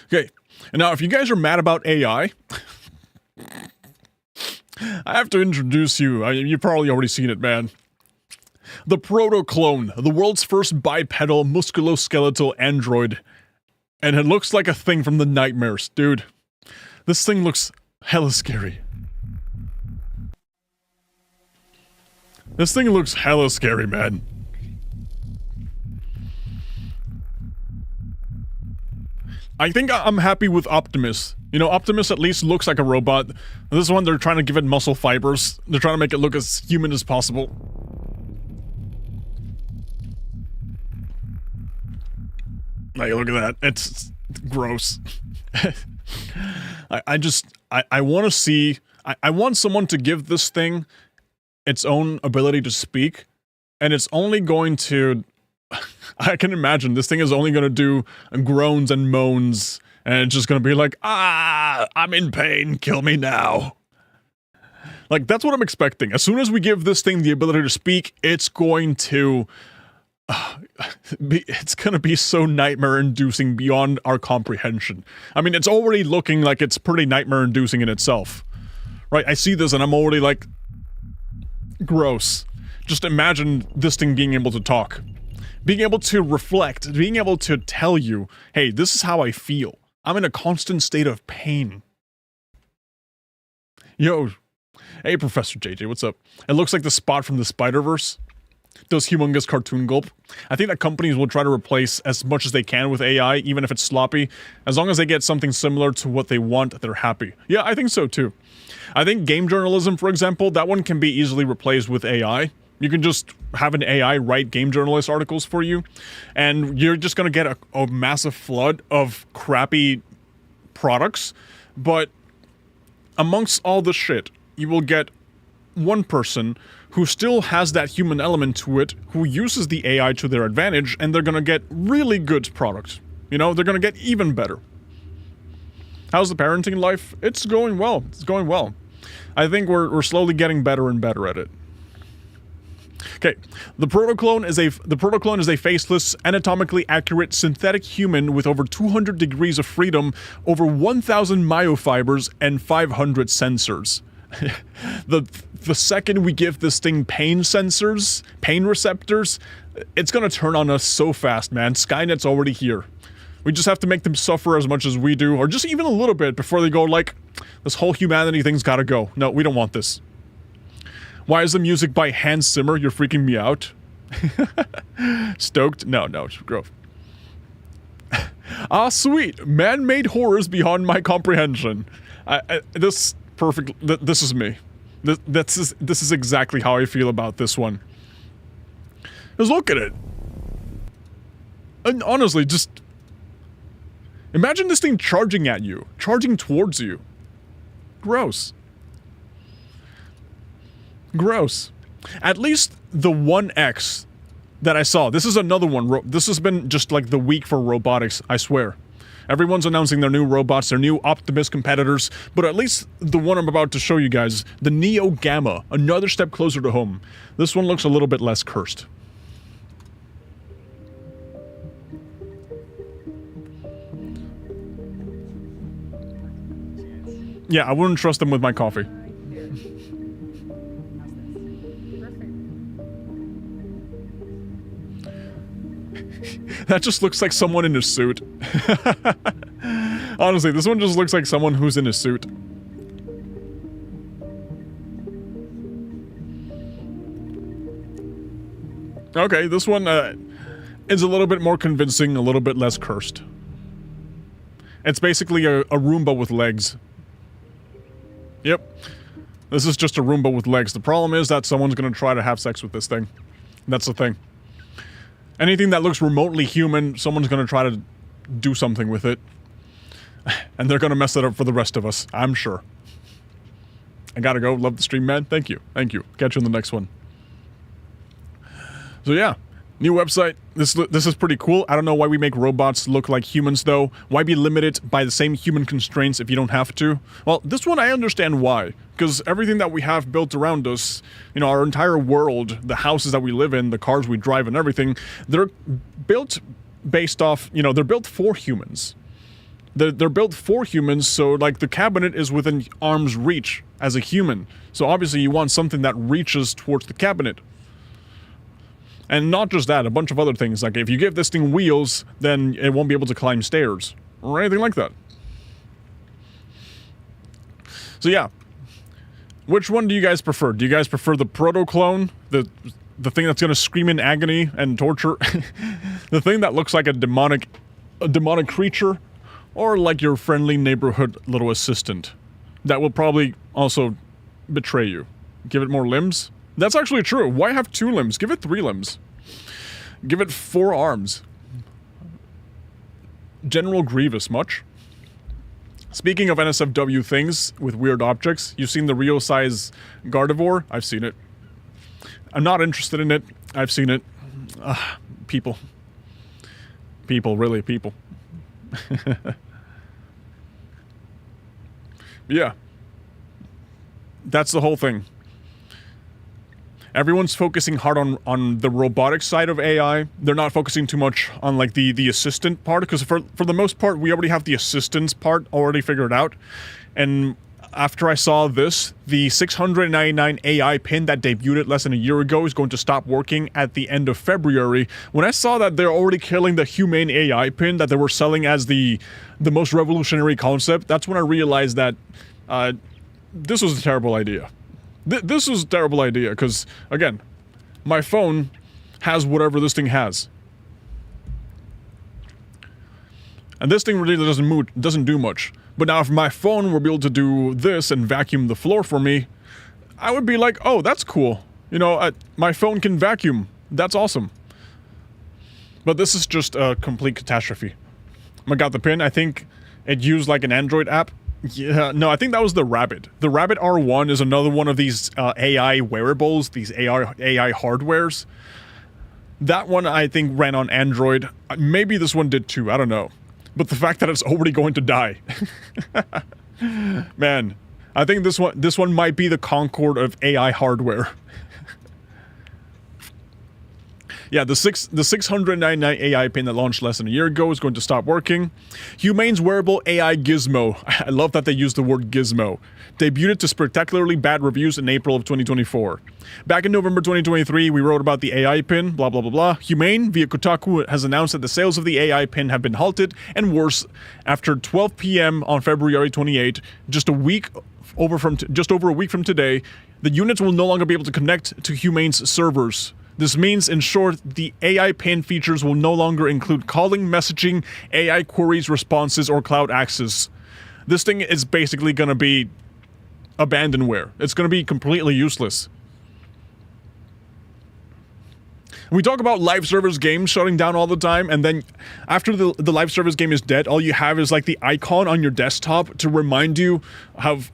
Okay, and now if you guys are mad about AI, I have to introduce you. You've probably already seen it, man. The Proto-Clone, the world's first bipedal musculoskeletal android. And it looks like a thing from the nightmares, dude. This thing looks hella scary. This thing looks hella scary, man. I think I'm happy with Optimus. You know, Optimus at least looks like a robot. This one, they're trying to give it muscle fibers. They're trying to make it look as human as possible. Like, look at that. It's gross. I want to see, I want someone to give this thing its own ability to speak, and it's only going to, I can imagine this thing is only going to do groans and moans, and it's just going to be like, I'm in pain, kill me now. Like, that's what I'm expecting. As soon as we give this thing the ability to speak, it's going to, it's going to be so nightmare-inducing beyond our comprehension. I mean, it's already looking like it's pretty nightmare-inducing in itself. Right? I see this and I'm already like, gross. Just imagine this thing being able to talk. Being able to reflect. Being able to tell you, hey, this is how I feel. I'm in a constant state of pain. Yo. Hey, Professor JJ, what's up? It looks like the Spot from the Spider-Verse. Those humongous cartoon gulp. I think that companies will try to replace as much as they can with AI, even if it's sloppy. As long as they get something similar to what they want, they're happy. Yeah, I think so too. I think game journalism, for example, that one can be easily replaced with AI. You can just have an AI write game journalist articles for you, and you're just gonna get a massive flood of crappy products, but amongst all the shit, you will get one person who still has that human element to it, who uses the AI to their advantage, and they're gonna get really good products. You know, they're gonna get even better. How's the parenting life? It's going well. It's going well. I think we're slowly getting better and better at it. Okay, the protoclone is a faceless, anatomically accurate synthetic human with over 200 degrees of freedom, over 1,000 myofibers, and 500 sensors. The second we give this thing pain sensors, pain receptors, it's gonna turn on us so fast, man. Skynet's already here. We just have to make them suffer as much as we do, or just even a little bit before they go like, this whole humanity thing's gotta go. No, we don't want this. Why is the music by Hans Zimmer? You're freaking me out. Stoked? No, Grove. Ah, sweet. Man-made horrors beyond my comprehension. This is me. This is exactly how I feel about this one. Just look at it. And honestly, just imagine this thing charging at you, charging towards you. Gross. Gross. At least the 1X that I saw. This is another one. This has been just like the week for robotics, I swear. Everyone's announcing their new robots, their new Optimus competitors, but at least the one I'm about to show you guys, the Neo Gamma, another step closer to home. This one looks a little bit less cursed. Yeah, I wouldn't trust them with my coffee. That just looks like someone in a suit. Honestly, this one just looks like someone who's in a suit. Okay, this one is a little bit more convincing, a little bit less cursed. It's basically a Roomba with legs. Yep. This is just a Roomba with legs. The problem is that someone's gonna try to have sex with this thing. That's the thing. Anything that looks remotely human, someone's gonna try to do something with it. And they're gonna mess it up for the rest of us, I'm sure. I gotta go. Love the stream, man. Thank you. Thank you. Catch you in the next one. So yeah, new website. This is pretty cool. I don't know why we make robots look like humans, though. Why be limited by the same human constraints if you don't have to? Well, this one I understand why. Because everything that we have built around us, you know, our entire world, the houses that we live in, the cars we drive and everything, they're built based off, you know, they're built for humans. They're built for humans, so like the cabinet is within arm's reach as a human. So obviously you want something that reaches towards the cabinet. And not just that, a bunch of other things, like if you give this thing wheels, then it won't be able to climb stairs, or anything like that. So yeah. Which one do you guys prefer? Do you guys prefer the proto-clone? The thing that's gonna scream in agony and torture? The thing that looks like a demonic creature? Or like your friendly neighborhood little assistant? That will probably also betray you. Give it more limbs? That's actually true. Why have 2 limbs? Give it 3 limbs. Give it 4 arms. General Grievous much? Speaking of NSFW things with weird objects, you've seen the Rio size Gardevoir? I've seen it. I'm not interested in it. I've seen it. People. People, really, people. Yeah. That's the whole thing. Everyone's focusing hard on the robotics side of AI. They're not focusing too much on like the assistant part, because for the most part, we already have the assistance part already figured out. And after I saw this, the 699 AI pin that debuted less than a year ago is going to stop working at the end of February. When I saw that they're already killing the humane AI pin that they were selling as the most revolutionary concept, that's when I realized that this was a terrible idea. This was a terrible idea, because, again, my phone has whatever this thing has. And this thing really doesn't do much. But now if my phone were able to do this and vacuum the floor for me, I would be like, oh, that's cool. You know, my phone can vacuum. That's awesome. But this is just a complete catastrophe. I got the pin. I think it used like an Android app. Yeah, no, I think that was the Rabbit. The Rabbit R1 is another one of these AI wearables, these AI hardwares. That one, I think, ran on Android. Maybe this one did too, I don't know. But the fact that it's already going to die. Man, I think this one might be the Concorde of AI hardware. Yeah, the 699 AI pin that launched less than a year ago is going to stop working. Humane's wearable AI gizmo. I love that they use the word gizmo. Debuted to spectacularly bad reviews in April of 2024. Back in November 2023, we wrote about the AI pin, blah blah blah blah. Humane, via Kotaku, has announced that the sales of the AI pin have been halted, and worse, after 12 p.m. on February 28, just over a week from today, the units will no longer be able to connect to Humane's servers. This means, in short, the AI pin features will no longer include calling, messaging, AI queries, responses, or cloud access. This thing is basically going to be abandonware. It's going to be completely useless. We talk about live service games shutting down all the time, and then after the live service game is dead, all you have is like the icon on your desktop to remind you of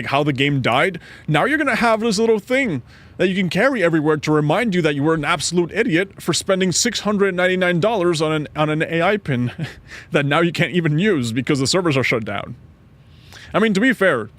how the game died. Now you're going to have this little thing that you can carry everywhere to remind you that you were an absolute idiot for spending $699 on an AI pin that now you can't even use because the servers are shut down. I mean, to be fair,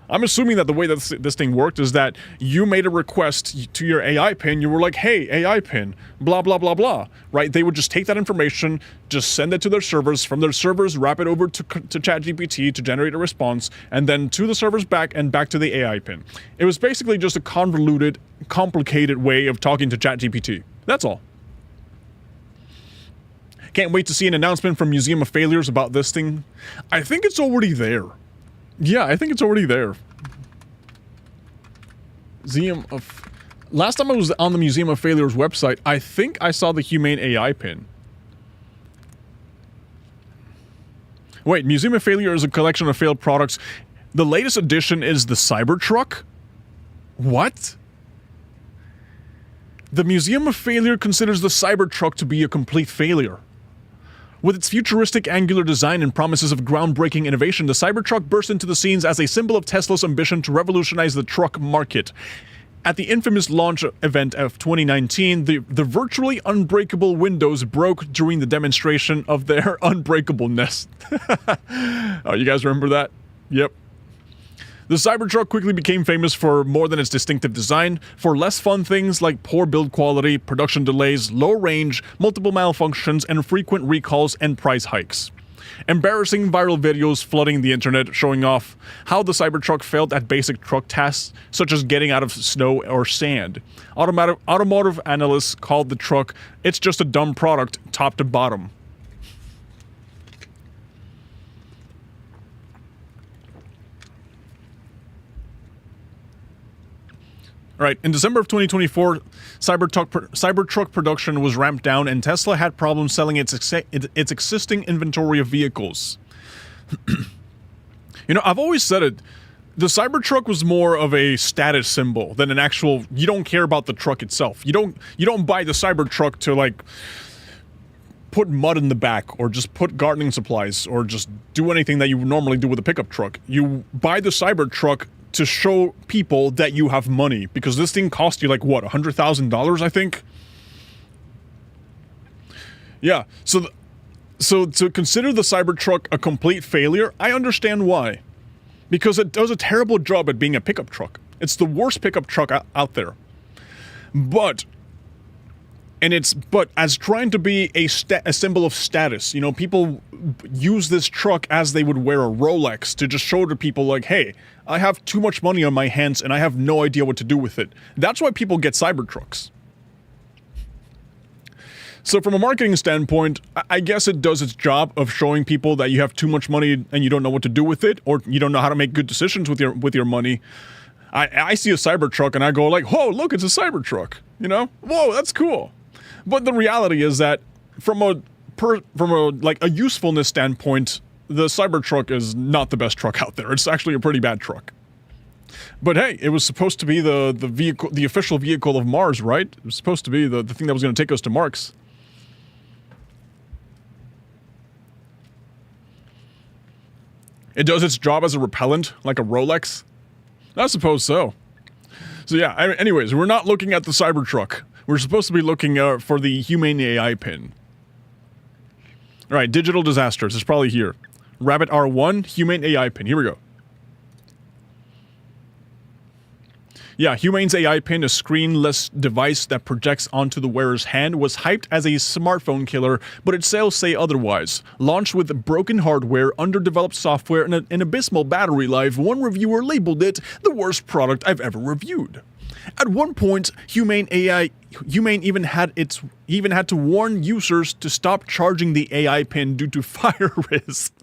I'm assuming that the way that this thing worked is that you made a request to your AI pin. You were like, hey, AI pin, blah, blah, blah, blah, right? They would just take that information, just send it to their servers. From their servers, wrap it over to ChatGPT to generate a response, and then to the servers back and back to the AI pin. It was basically just a convoluted, complicated way of talking to ChatGPT. That's all. Can't wait to see an announcement from Museum of Failures about this thing. I think it's already there. Yeah, I think it's already there. Last time I was on the Museum of Failures website, I think I saw the Humane AI pin. Wait, Museum of Failure is a collection of failed products. The latest edition is the Cybertruck? What? The Museum of Failure considers the Cybertruck to be a complete failure. With its futuristic angular design and promises of groundbreaking innovation, the Cybertruck burst into the scenes as a symbol of Tesla's ambition to revolutionize the truck market. At the infamous launch event of 2019, the virtually unbreakable windows broke during the demonstration of their unbreakableness. Oh, you guys remember that? Yep. The Cybertruck quickly became famous for more than its distinctive design, for less fun things like poor build quality, production delays, low range, multiple malfunctions, and frequent recalls and price hikes. Embarrassing viral videos flooding the internet showing off how the Cybertruck failed at basic truck tasks, such as getting out of snow or sand. Automotive analysts called the truck, "It's just a dumb product, top to bottom." Right, in December of 2024, Cybertruck production was ramped down, and Tesla had problems selling its existing inventory of vehicles. You know, I've always said it. The Cybertruck was more of a status symbol than an actual. You don't care about the truck itself. You don't buy the Cybertruck to like put mud in the back, or just put gardening supplies, or just do anything that you would normally do with a pickup truck. You buy the Cybertruck to show people that you have money, because this thing cost you like, what, $100,000, I think? Yeah, so to consider the Cybertruck a complete failure, I understand why. Because it does a terrible job at being a pickup truck. It's the worst pickup truck out there. But as trying to be a symbol of status, you know, people use this truck as they would wear a Rolex to just show to people like, hey, I have too much money on my hands and I have no idea what to do with it. That's why people get Cybertrucks. So from a marketing standpoint, I guess it does its job of showing people that you have too much money and you don't know what to do with it, or you don't know how to make good decisions with your money. I see a Cybertruck and I go like, whoa, look, it's a Cybertruck, you know? Whoa, that's cool. But the reality is that from a usefulness standpoint, the Cybertruck is not the best truck out there. It's actually a pretty bad truck. But hey, it was supposed to be the vehicle, the official vehicle of Mars, right? It was supposed to be the thing that was going to take us to Mars. It does its job as a repellent, like a Rolex? I suppose so. So yeah, anyways, we're not looking at the Cybertruck. We're supposed to be looking for the humane AI pin. Alright, digital disasters. It's probably here. Rabbit R1, humane AI pin. Here we go. Yeah, Humane's AI pin, a screenless device that projects onto the wearer's hand, was hyped as a smartphone killer, but its sales say otherwise. Launched with broken hardware, underdeveloped software, and an abysmal battery life, one reviewer labeled it the worst product I've ever reviewed. At one point, Humane even had to warn users to stop charging the AI pin due to fire risk.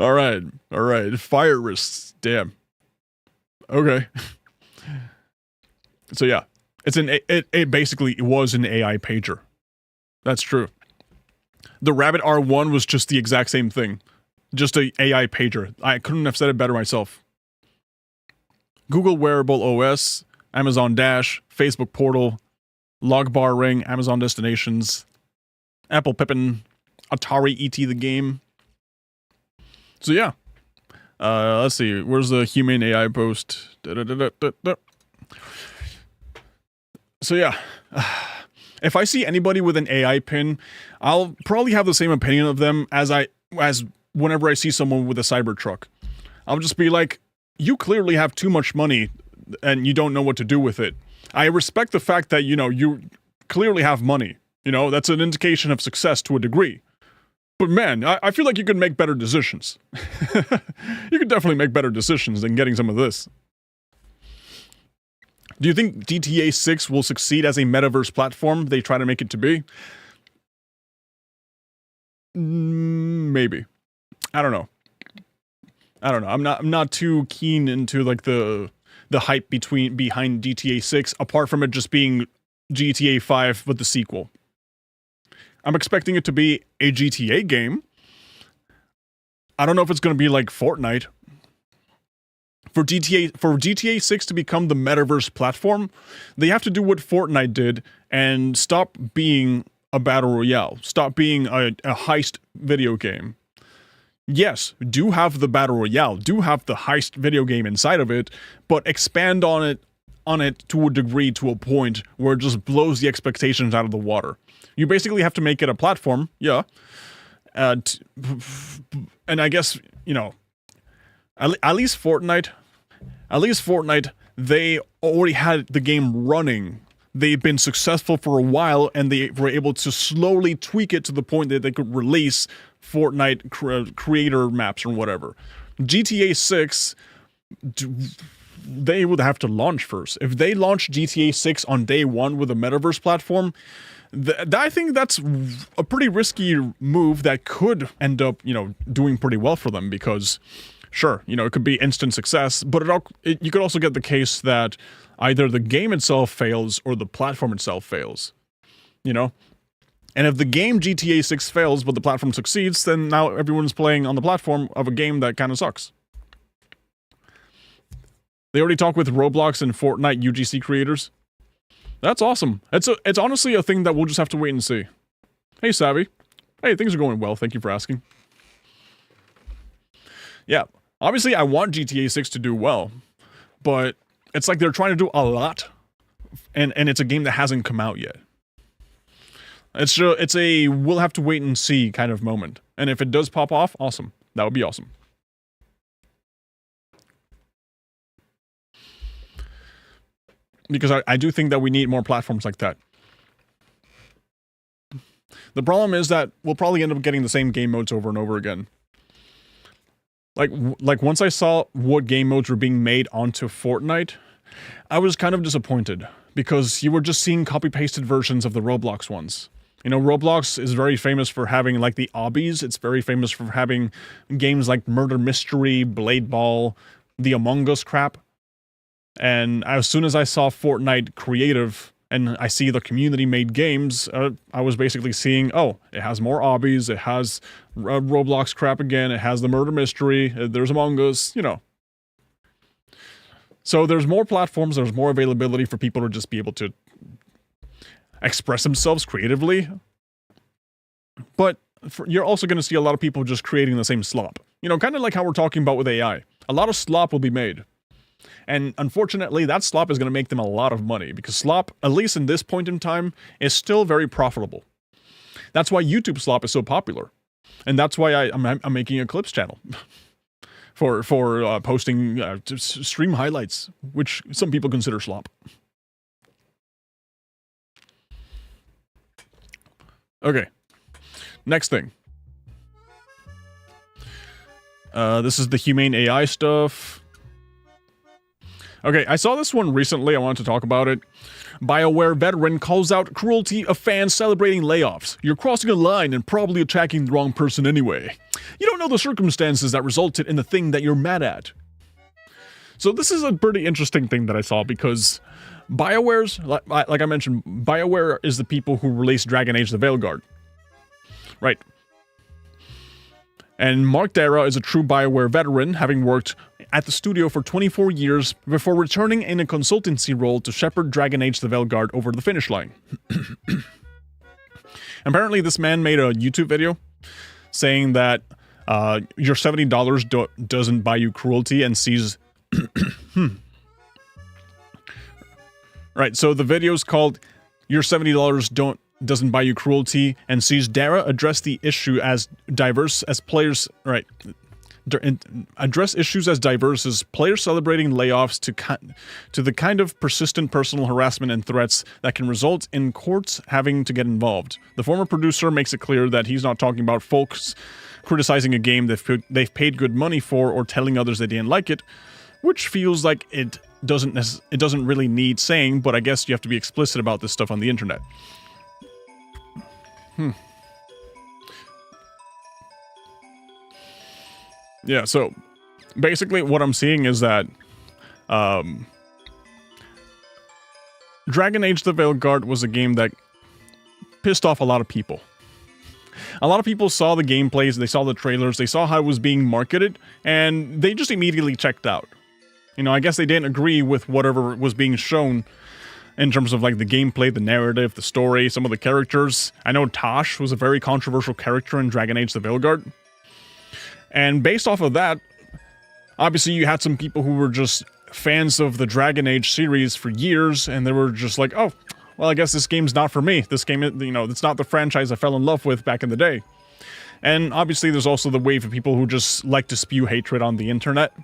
Alright, fire risks, damn. Okay. So yeah, it basically was an AI pager. That's true. The Rabbit R1 was just the exact same thing. Just a AI pager. I couldn't have said it better myself. Google Wearable OS, Amazon Dash, Facebook Portal, Logbar Ring, Amazon Destinations, Apple Pippin, Atari ET the game. So yeah. Let's see, where's the Humane AI post? So yeah, if I see anybody with an AI pin, I'll probably have the same opinion of them as whenever I see someone with a Cybertruck. I'll just be like, you clearly have too much money and you don't know what to do with it. I respect the fact that, you know, you clearly have money. You know, that's an indication of success to a degree. But man, I feel like you could make better decisions. You could definitely make better decisions than getting some of this. Do you think GTA 6 will succeed as a Metaverse platform they try to make it to be? Maybe. I don't know. I'm not too keen into like the hype behind GTA 6, apart from it just being GTA 5 with the sequel. I'm expecting it to be a GTA game. I don't know if it's going to be like Fortnite. For GTA 6 to become the Metaverse platform, they have to do what Fortnite did and stop being a battle royale. Stop being a heist video game. Yes, do have the battle royale, do have the heist video game inside of it, but expand on it to a degree, to a point where it just blows the expectations out of the water. You basically have to make it a platform, yeah. And I guess, you know, at least Fortnite, they already had the game running. They've been successful for a while, and they were able to slowly tweak it to the point that they could release Fortnite creator maps or whatever. GTA 6, they would have to launch first. If they launch GTA 6 on day one with a Metaverse platform, I think that's a pretty risky move that could end up, you know, doing pretty well for them, because sure, you know, it could be instant success, but you could also get the case that either the game itself fails or the platform itself fails, you know? And if the game GTA 6 fails but the platform succeeds, then now everyone's playing on the platform of a game that kind of sucks. They already talk with Roblox and Fortnite UGC creators. That's awesome. It's honestly a thing that we'll just have to wait and see. Hey, Savvy. Hey, things are going well. Thank you for asking. Yeah, obviously I want GTA 6 to do well, but it's like they're trying to do a lot, and it's a game that hasn't come out yet. It's a we'll have to wait and see kind of moment. And if it does pop off, awesome. That would be awesome. Because I do think that we need more platforms like that. The problem is that we'll probably end up getting the same game modes over and over again. Like once I saw what game modes were being made onto Fortnite, I was kind of disappointed because you were just seeing copy-pasted versions of the Roblox ones. You know, Roblox is very famous for having like the obbies. It's very famous for having games like Murder Mystery, Blade Ball, the Among Us crap. And as soon as I saw Fortnite Creative and I see the community-made games, I was basically seeing, oh, it has more obbies, it has Roblox crap again, it has the Murder Mystery, there's Among Us, you know. So there's more platforms, there's more availability for people to just be able to express themselves creatively. But you're also going to see a lot of people just creating the same slop. You know, kind of like how we're talking about with AI. A lot of slop will be made. And unfortunately, that slop is going to make them a lot of money, because slop, at least in this point in time, is still very profitable. That's why YouTube slop is so popular. And that's why I'm making a clips channel. for posting stream highlights, which some people consider slop. Okay, next thing. This is the humane AI stuff. Okay, I saw this one recently, I wanted to talk about it. BioWare veteran calls out cruelty of fans celebrating layoffs. You're crossing a line and probably attacking the wrong person anyway. You don't know the circumstances that resulted in the thing that you're mad at. So this is a pretty interesting thing that I saw, because BioWare's, like I mentioned, BioWare is the people who released Dragon Age the Veilguard. Right. And Mark Dara is a true BioWare veteran, having worked at the studio for 24 years before returning in a consultancy role to shepherd Dragon Age the Veilguard over the finish line. Apparently, this man made a YouTube video saying that your $70 doesn't buy you cruelty, and sees... Right, so the video's called Your $70 doesn't buy you cruelty, and sees Dara address the issue as diverse as players... Right. Address issues as diverse as players celebrating layoffs to the kind of persistent personal harassment and threats that can result in courts having to get involved. The former producer makes it clear that he's not talking about folks criticizing a game they've paid good money for, or telling others they didn't like it, which feels like it doesn't really need saying, but I guess you have to be explicit about this stuff on the internet. Yeah, so basically what I'm seeing is that Dragon Age the Veilguard was a game that pissed off a lot of people. A lot of people saw the gameplays, they saw the trailers, they saw how it was being marketed, and they just immediately checked out. You know, I guess they didn't agree with whatever was being shown in terms of like the gameplay, the narrative, the story, some of the characters. I know Tosh was a very controversial character in Dragon Age the Veilguard. And based off of that, obviously you had some people who were just fans of the Dragon Age series for years, and they were just like, oh, well, I guess this game's not for me. This game, you know, it's not the franchise I fell in love with back in the day. And obviously there's also the wave of people who just like to spew hatred on the internet.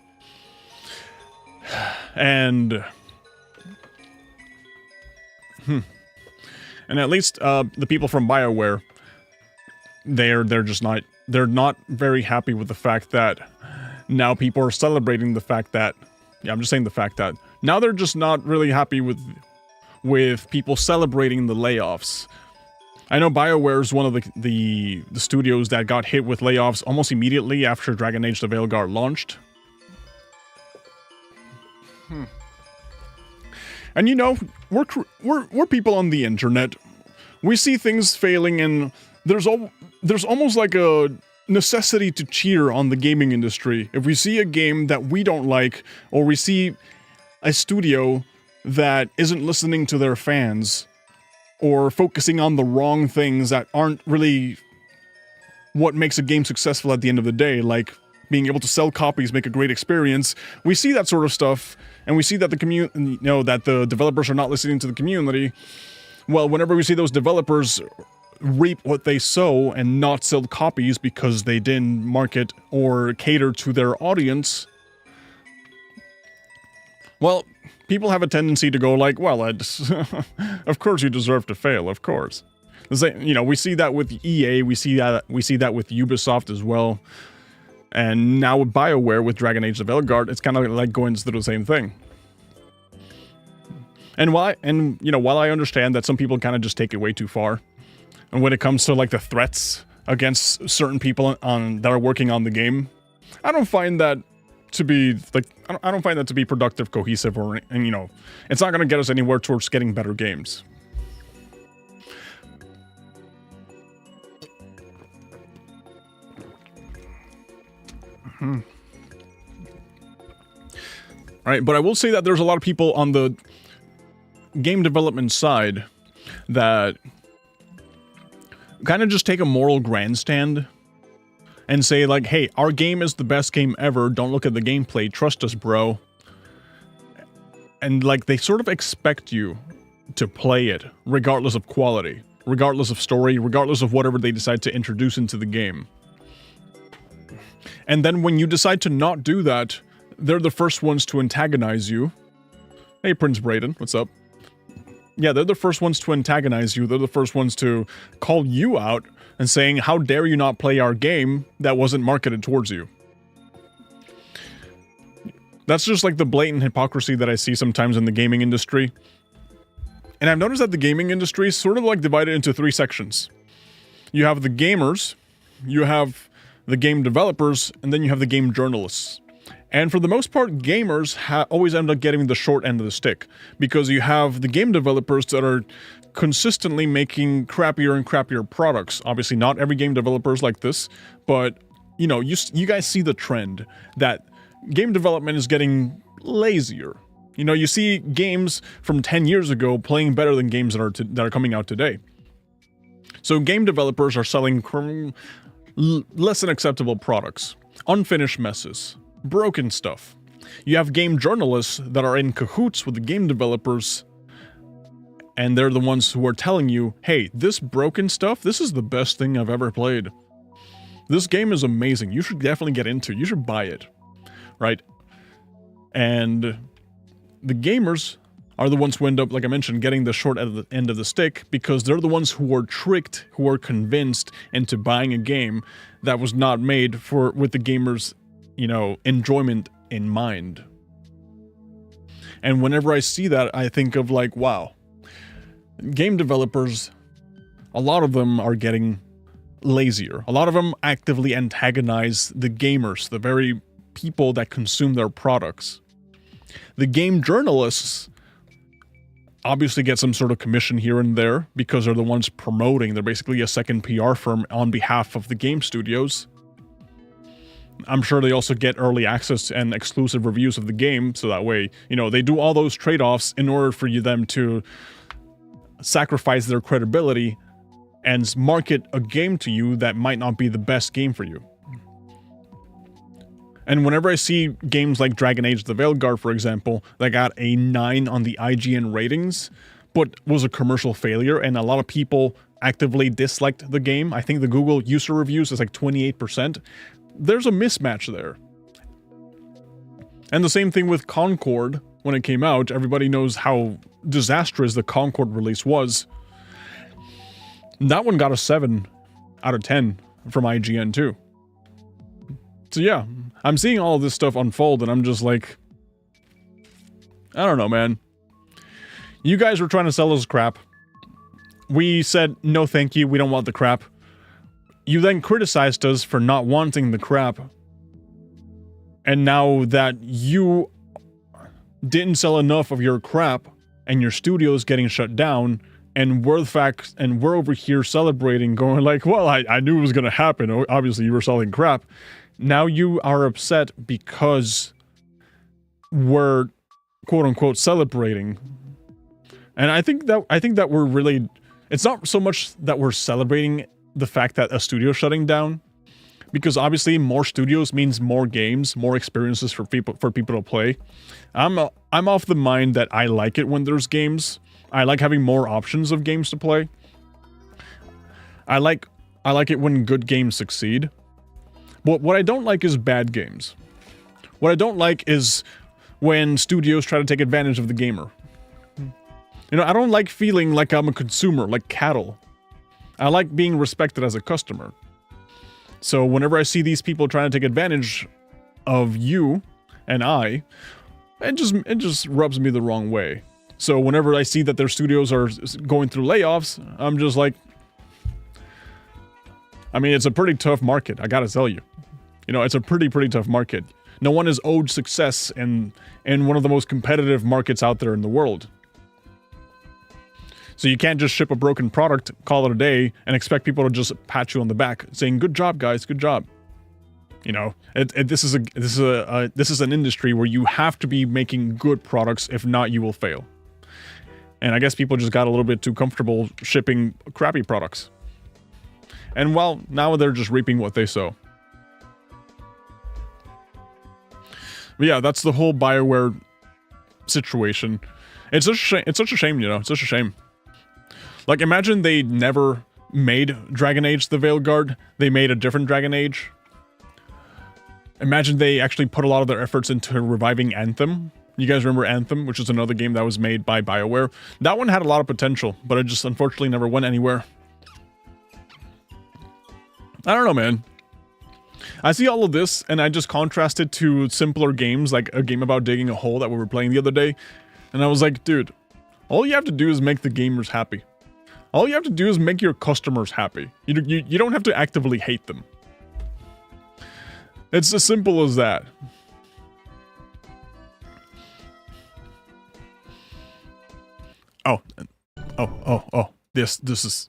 And... And at least the people from BioWare, they're not very happy with the fact that now people are celebrating the fact that, yeah, I'm just saying the fact that now they're just not really happy with people celebrating the layoffs. I know BioWare is one of the studios that got hit with layoffs almost immediately after Dragon Age the Veilguard launched. And you know, we're people on the internet. We see things failing, and there's almost like a necessity to cheer on the gaming industry. If we see a game that we don't like, or we see a studio that isn't listening to their fans, or focusing on the wrong things that aren't really what makes a game successful at the end of the day, like being able to sell copies, make a great experience. We see that sort of stuff, and we see that that the developers are not listening to the community. Well, whenever we see those developers reap what they sow and not sell copies because they didn't market or cater to their audience, well, people have a tendency to go like, well, of course you deserve to fail, of course. We see that with EA, we see that with Ubisoft as well. And now with BioWare, with Dragon Age of Elgard, it's kind of like going through the same thing. And while I understand that some people kind of just take it way too far, and when it comes to like the threats against certain people that are working on the game, I don't find that to be I don't find that to be productive, cohesive, it's not going to get us anywhere towards getting better games. All right, but I will say that there's a lot of people on the game development side that kind of just take a moral grandstand and say like, hey, our game is the best game ever, don't look at the gameplay, trust us, bro. And like, they sort of expect you to play it regardless of quality, regardless of story, regardless of whatever they decide to introduce into the game. And then when you decide to not do that, they're the first ones to antagonize you. Hey, Prince Braden, what's up? Yeah, they're the first ones to antagonize you. They're the first ones to call you out and saying, how dare you not play our game that wasn't marketed towards you? That's just like the blatant hypocrisy that I see sometimes in the gaming industry. And I've noticed that the gaming industry is sort of like divided into three sections. You have the gamers, you have the game developers, and then you have the game journalists. And for the most part, gamers always end up getting the short end of the stick, because you have the game developers that are consistently making crappier and crappier products. Obviously, not every game developer is like this, but you guys see the trend that game development is getting lazier. You see games from 10 years ago playing better than games that are coming out today. So game developers are selling less than acceptable products, unfinished messes, broken stuff. You have game journalists that are in cahoots with the game developers, and they're the ones who are telling you, hey, this broken stuff, this is the best thing I've ever played. This game is amazing. You should definitely get into it. You should buy it. Right? And the gamers are the ones who end up, like I mentioned, getting the short end of the stick, because they're the ones who are tricked, who are convinced into buying a game that was not made with the gamers' enjoyment in mind. And whenever I see that, I think of like, wow, game developers, a lot of them are getting lazier. A lot of them actively antagonize the gamers, the very people that consume their products. The game journalists obviously get some sort of commission here and there because they're the ones promoting. They're basically a second PR firm on behalf of the game studios. I'm sure they also get early access and exclusive reviews of the game, so that way, they do all those trade-offs in order for them to sacrifice their credibility and market a game to you that might not be the best game for you. And whenever I see games like Dragon Age the Veilguard, for example, that got a 9 on the IGN ratings, but was a commercial failure, and a lot of people actively disliked the game. I think the Google user reviews is like 28%. There's a mismatch there. And the same thing with Concord. When it came out, everybody knows how disastrous the Concord release was. That one got a 7 out of 10 from IGN too. So yeah, I'm seeing all of this stuff unfold, and I'm just like, I don't know, man. You guys were trying to sell us crap. We said, no thank you, we don't want the crap. You then criticized us for not wanting the crap. And now that you didn't sell enough of your crap, and your studio is getting shut down, and we're over here celebrating, going like, well, I knew it was gonna happen. Obviously, you were selling crap. Now you are upset because we're quote unquote celebrating. And I think that we're really it's not so much that we're celebrating the fact that a studio's shutting down, because obviously more studios means more games, more experiences for people to play. I'm of the mind that I like it when there's games. I like having more options of games to play. I like it when good games succeed. But what I don't like is bad games. What I don't like is when studios try to take advantage of the gamer. You know, I don't like feeling like I'm a consumer, like cattle. I like being respected as a customer. So whenever I see these people trying to take advantage of you and it just rubs me the wrong way. So whenever I see that their studios are going through layoffs, I'm just like, I mean, it's a pretty tough market, I gotta tell you. You know, it's a pretty tough market. No one is owed success in one of the most competitive markets out there in the world. So you can't just ship a broken product, call it a day, and expect people to just pat you on the back, saying, "Good job, guys, good job." You know, this is an industry where you have to be making good products. If not, you will fail. And I guess people just got a little bit too comfortable shipping crappy products. And well, now they're just reaping what they sow. But yeah, that's the whole BioWare situation. It's such a shame, you know. It's such a shame. Like, imagine they never made Dragon Age the Veilguard. They made a different Dragon Age. Imagine they actually put a lot of their efforts into reviving Anthem. You guys remember Anthem, which is another game that was made by BioWare? That one had a lot of potential, but it just unfortunately never went anywhere. I don't know, man. I see all of this, and I just contrast it to simpler games, like a game about digging a hole that we were playing the other day. And I was like, dude, all you have to do is make the gamers happy. All you have to do is make your customers happy. You don't have to actively hate them. It's as simple as that. Oh. This is...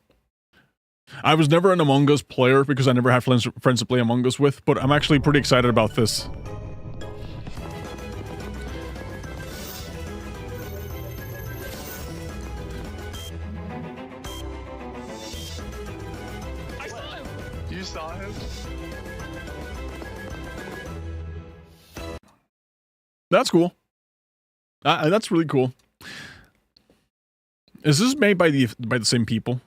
I was never an Among Us player because I never had friends to play Among Us with, but I'm actually pretty excited about this. You saw him? That's cool. That's really cool. Is this made by the same people?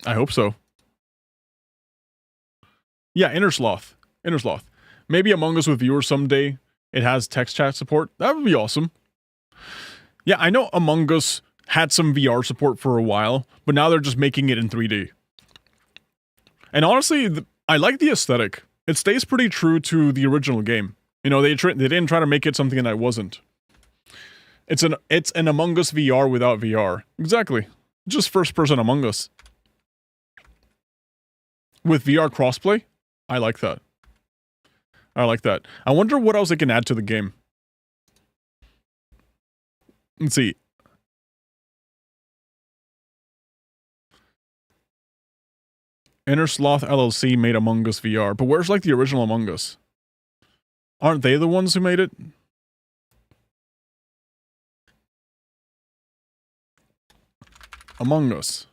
I hope so. Yeah, Inner Sloth. Maybe Among Us with viewers someday. It has text chat support. That would be awesome. Yeah, I know Among Us had some VR support for a while, but now they're just making it in 3D. And honestly, I like the aesthetic. It stays pretty true to the original game. You know, they didn't try to make it something that it wasn't. It's an Among Us VR without VR. Exactly. Just first-person Among Us. With VR crossplay? I like that. I wonder what else they can add to the game. Let's see. Inner Sloth LLC made Among Us VR, but where's like the original Among Us? Aren't they the ones who made it? Among Us.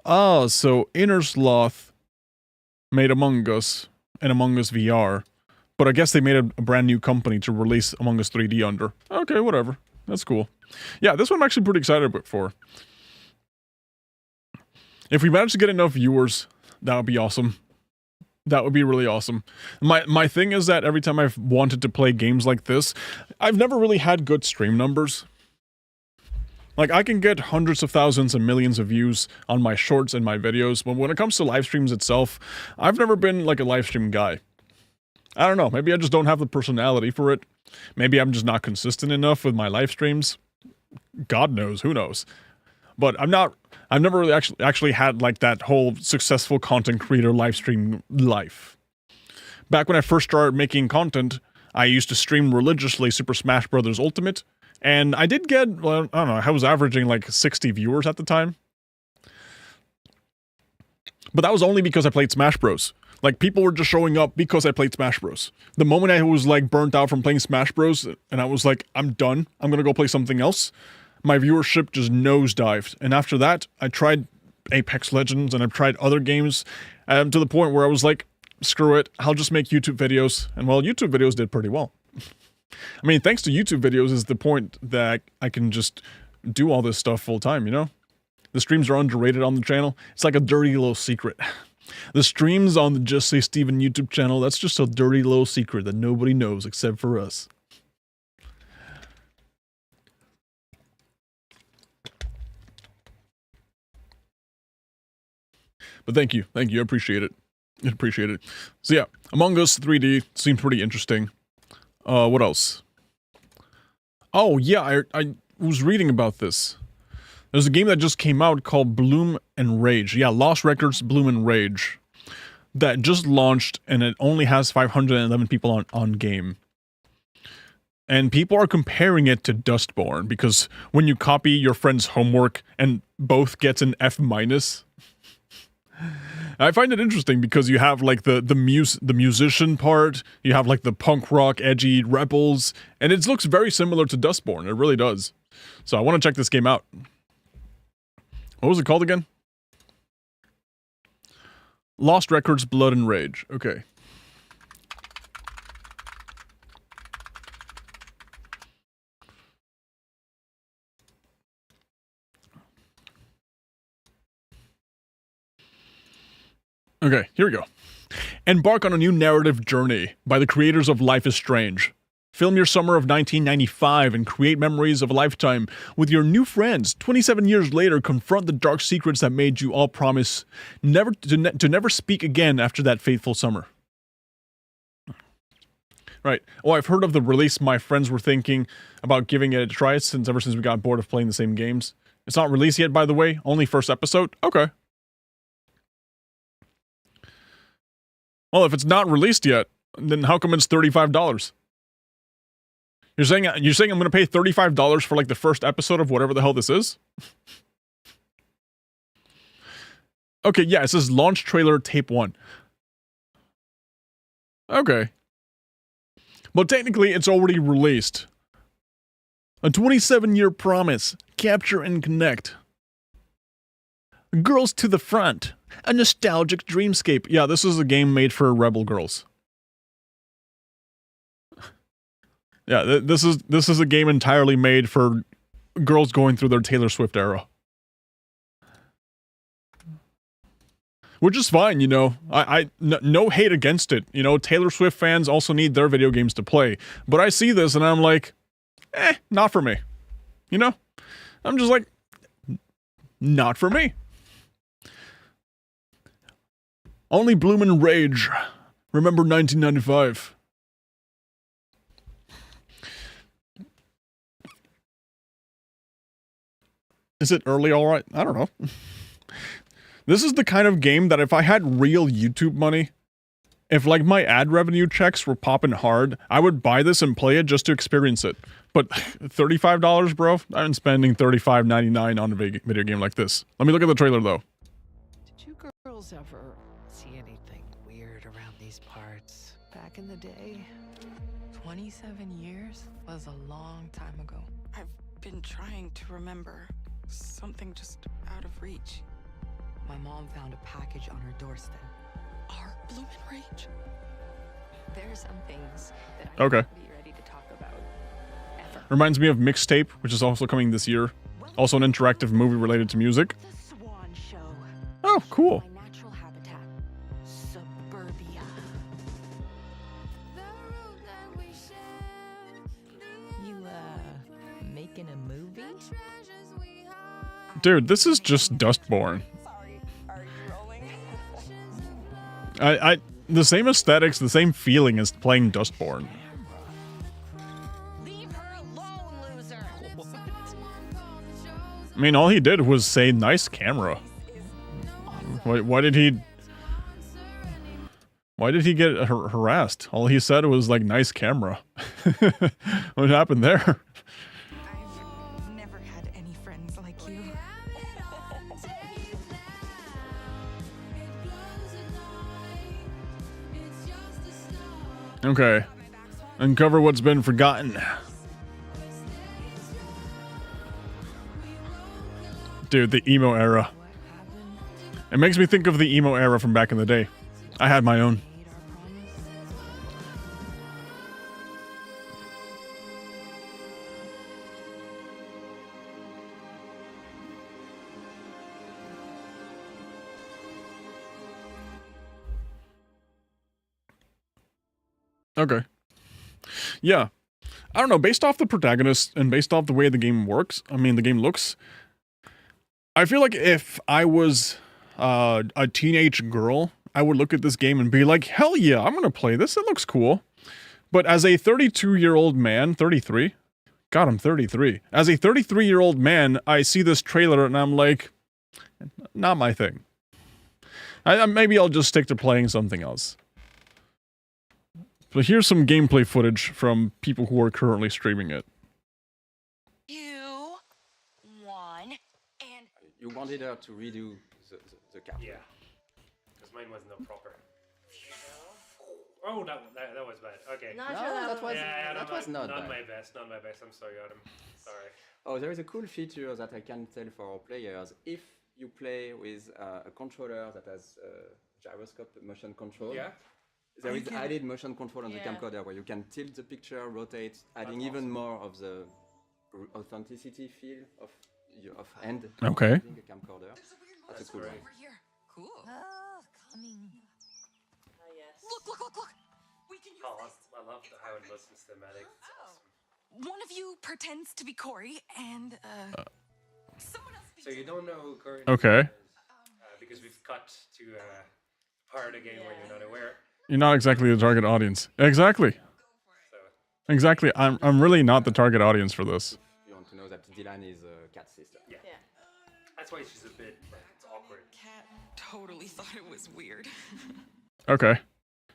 Oh, so Inner Sloth made Among Us and Among Us VR, but I guess they made a brand new company to release Among Us 3D under. Okay, whatever. That's cool. Yeah, this one I'm actually pretty excited for. If we manage to get enough viewers, that would be awesome. That would be really awesome. My thing is that every time I've wanted to play games like this, I've never really had good stream numbers. Like, I can get hundreds of thousands and millions of views on my shorts and my videos, but when it comes to live streams itself, I've never been like a live stream guy. I don't know, maybe I just don't have the personality for it. Maybe I'm just not consistent enough with my live streams. God knows, who knows. But I've never really actually had like that whole successful content creator live stream life. Back when I first started making content, I used to stream religiously Super Smash Bros. Ultimate, and I did get, well, I don't know, I was averaging like 60 viewers at the time. But that was only because I played Smash Bros. Like, people were just showing up because I played Smash Bros. The moment I was like burnt out from playing Smash Bros. And I was like, I'm done, I'm gonna go play something else, my viewership just nosedived. And after that, I tried Apex Legends and I've tried other games to the point where I was like, screw it, I'll just make YouTube videos. And well, YouTube videos did pretty well. I mean, thanks to YouTube videos is the point that I can just do all this stuff full time, you know? The streams are underrated on the channel. It's like a dirty little secret. The streams on the Just Say Steven YouTube channel, that's just a dirty little secret that nobody knows except for us. But thank you, I appreciate it. So yeah, Among Us 3D seems pretty interesting. What else? Oh yeah, I was reading about this. There's a game that just came out called Bloom and Rage. Yeah, Lost Records, Bloom and Rage. That just launched and it only has 511 people on game. And people are comparing it to Dustborn because when you copy your friend's homework and both gets an F-, I find it interesting because you have like the musician part, you have like the punk rock, edgy rebels, and it looks very similar to Dustborn. It really does. So I want to check this game out. What was it called again? Lost Records, Blood and Rage. Okay. Okay, here we go. Embark on a new narrative journey by the creators of Life is Strange. Film your summer of 1995 and create memories of a lifetime with your new friends. 27 years later, confront the dark secrets that made you all promise to never speak again after that fateful summer. Right. Oh, I've heard of the release. My friends were thinking about giving it a try ever since we got bored of playing the same games. It's not released yet, by the way. Only first episode. Okay. Well, if it's not released yet, then how come it's $35? You're saying I'm going to pay $35 for like the first episode of whatever the hell this is? Okay, yeah, it says launch trailer tape 1. Okay. But technically, it's already released. A 27-year promise. Capture and connect. Girls to the front. A nostalgic dreamscape. Yeah, this is a game made for rebel girls. Yeah, this is a game entirely made for girls going through their Taylor Swift era. Which is fine, you know. No hate against it. You know, Taylor Swift fans also need their video games to play. But I see this and I'm like, not for me. You know? I'm just like, not for me. Only Bloom and Rage. Remember 1995. Is it early alright? I don't know. This is the kind of game that if I had real YouTube money, if like my ad revenue checks were popping hard, I would buy this and play it just to experience it. But $35, bro? I'm spending $35.99 on a video game like this. Let me look at the trailer though. Did you girls ever see anything weird around these parts back in the day? 27 years was a long time ago. I've been trying to remember. Something just out of reach. My mom found a package on her doorstep. Our Bloom and Rage. There are some things that I Okay. won't be ready to talk about ever. Reminds me of Mixtape, which is also coming this year. Also an interactive movie related to music. The Swan Show. Oh, cool. My natural habitat, suburbia. You making a movie? Dude, this is just Dustborn. Sorry, are you rolling? The same aesthetics, the same feeling as playing Dustborn. Leave her alone, loser. I mean, all he did was say nice camera. Why did he get harassed? All he said was like nice camera. What happened there? I've never had any friends like you. Okay. Uncover what's been forgotten. Dude, the emo era. What happened? It makes me think of the emo era from back in the day. I had my own. Made our promise. Okay. Yeah. I don't know, based off the protagonist and based off the way the game works, I mean, the game looks, I feel like if I was a teenage girl, I would look at this game and be like, hell yeah, I'm gonna play this, it looks cool. But as a 32-year-old man, 33? God, I'm 33. As a 33-year-old man, I see this trailer and I'm like, not my thing. Maybe I'll just stick to playing something else. But here's some gameplay footage from people who are currently streaming it. 2, 1, and You wanted her to redo the cap. Yeah, because mine was not proper. Oh, that was bad. Okay. not No, sure that was yeah, that was not bad. my best. Not my best. I'm sorry, Adam. Sorry. Oh, there is a cool feature that I can tell for our players. If you play with a controller that has gyroscope motion control, Yeah. there you is can- added motion control on the Yeah. camcorder where you can tilt the picture, rotate, adding That's even awesome. more of the authenticity feel of hand. Okay. using a camcorder. That's a cool great. one. Over here. Cool. oh, coming. Oh yes. Look. We can use Oh, this. I love how it looks in cinematic. It's awesome. One of you pretends to be Corey, and someone else. So you don't know who Cory Okay. is, because we've cut to a part of the game where you're not aware. You're not exactly the target audience. Exactly. So Exactly. I'm really not the target audience for this. You want to know that Dylan is Cat's sister. yeah, Yeah. that's why she's a bit. It's awkward. Cat totally thought it was weird. Okay.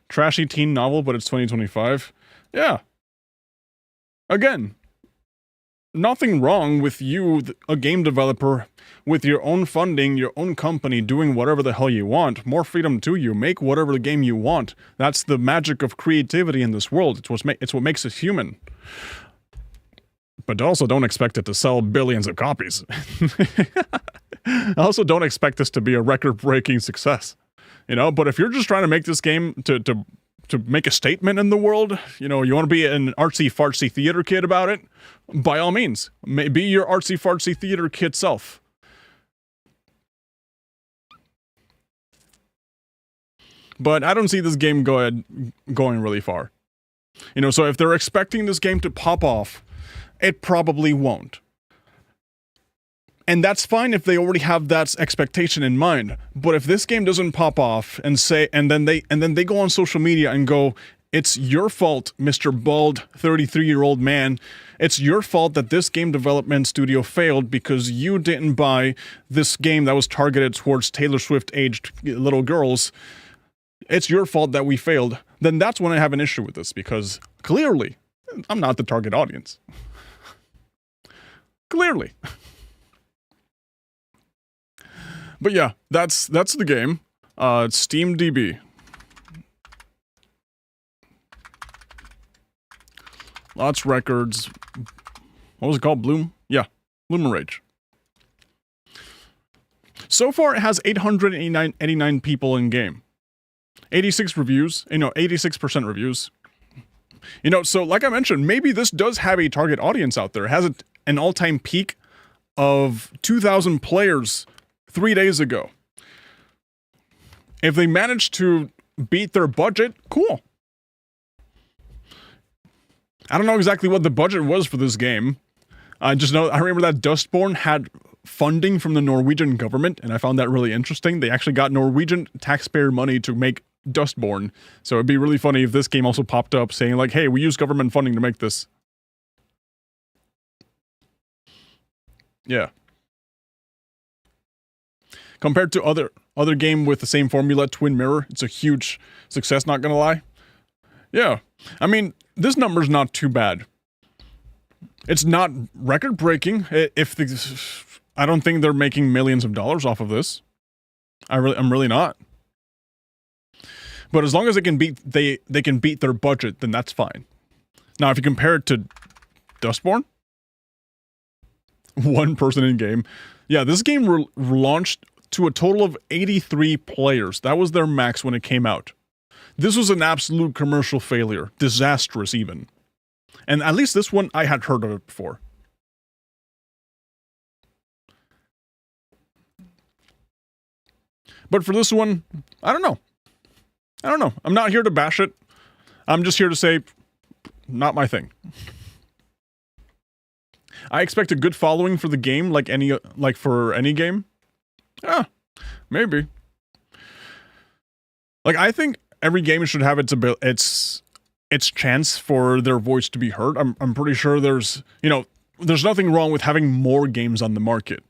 Trashy teen novel, but it's 2025. Yeah. Again, nothing wrong with you, a game developer, with your own funding, your own company, doing whatever the hell you want. More freedom to you. Make whatever the game you want. That's the magic of creativity in this world. It's what makes us human. But also don't expect it to sell billions of copies. Also don't expect this to be a record-breaking success. You know, but if you're just trying to make this game to make a statement in the world, you know, you want to be an artsy-fartsy theater kid about it, by all means. Be your artsy-fartsy theater kid self. But I don't see this game going really far. You know, so if they're expecting this game to pop off, it probably won't. And that's fine if they already have that expectation in mind. But if this game doesn't pop off and then they go on social media and go, it's your fault, Mr. Bald 33-year-old man. It's your fault that this game development studio failed because you didn't buy this game that was targeted towards Taylor Swift-aged little girls. It's your fault that we failed. Then that's when I have an issue with this, because clearly I'm not the target audience. Clearly. But yeah, that's the game. It's SteamDB. Lots records. What was it called? Bloom? Yeah, Bloom Rage. So far, it has 889 people in game. 86 reviews. 86% reviews. You know, so like I mentioned, maybe this does have a target audience out there. It has an all-time peak of 2,000 players 3 days ago. If they manage to beat their budget, cool. I don't know exactly what the budget was for this game. I remember that Dustborn had funding from the Norwegian government, and I found that really interesting. They actually got Norwegian taxpayer money to make Dustborn. So it'd be really funny if this game also popped up saying like, hey, we use government funding to make this. Yeah. Compared to other game with the same formula, Twin Mirror, it's a huge success, not gonna lie. Yeah. I mean, this number's not too bad. It's not record-breaking. I don't think they're making millions of dollars off of this. I'm really not. But as long as they can beat their budget, then that's fine. Now, if you compare it to Dustborn, one person in game. Yeah, this game launched to a total of 83 players. That was their max when it came out. This was an absolute commercial failure. Disastrous even. And at least this one, I had heard of it before. But for this one, I don't know. I'm not here to bash it. I'm just here to say, not my thing. I expect a good following for the game, like for any game. Maybe. Like, I think every game should have its chance for their voice to be heard. I'm pretty sure there's nothing wrong with having more games on the market.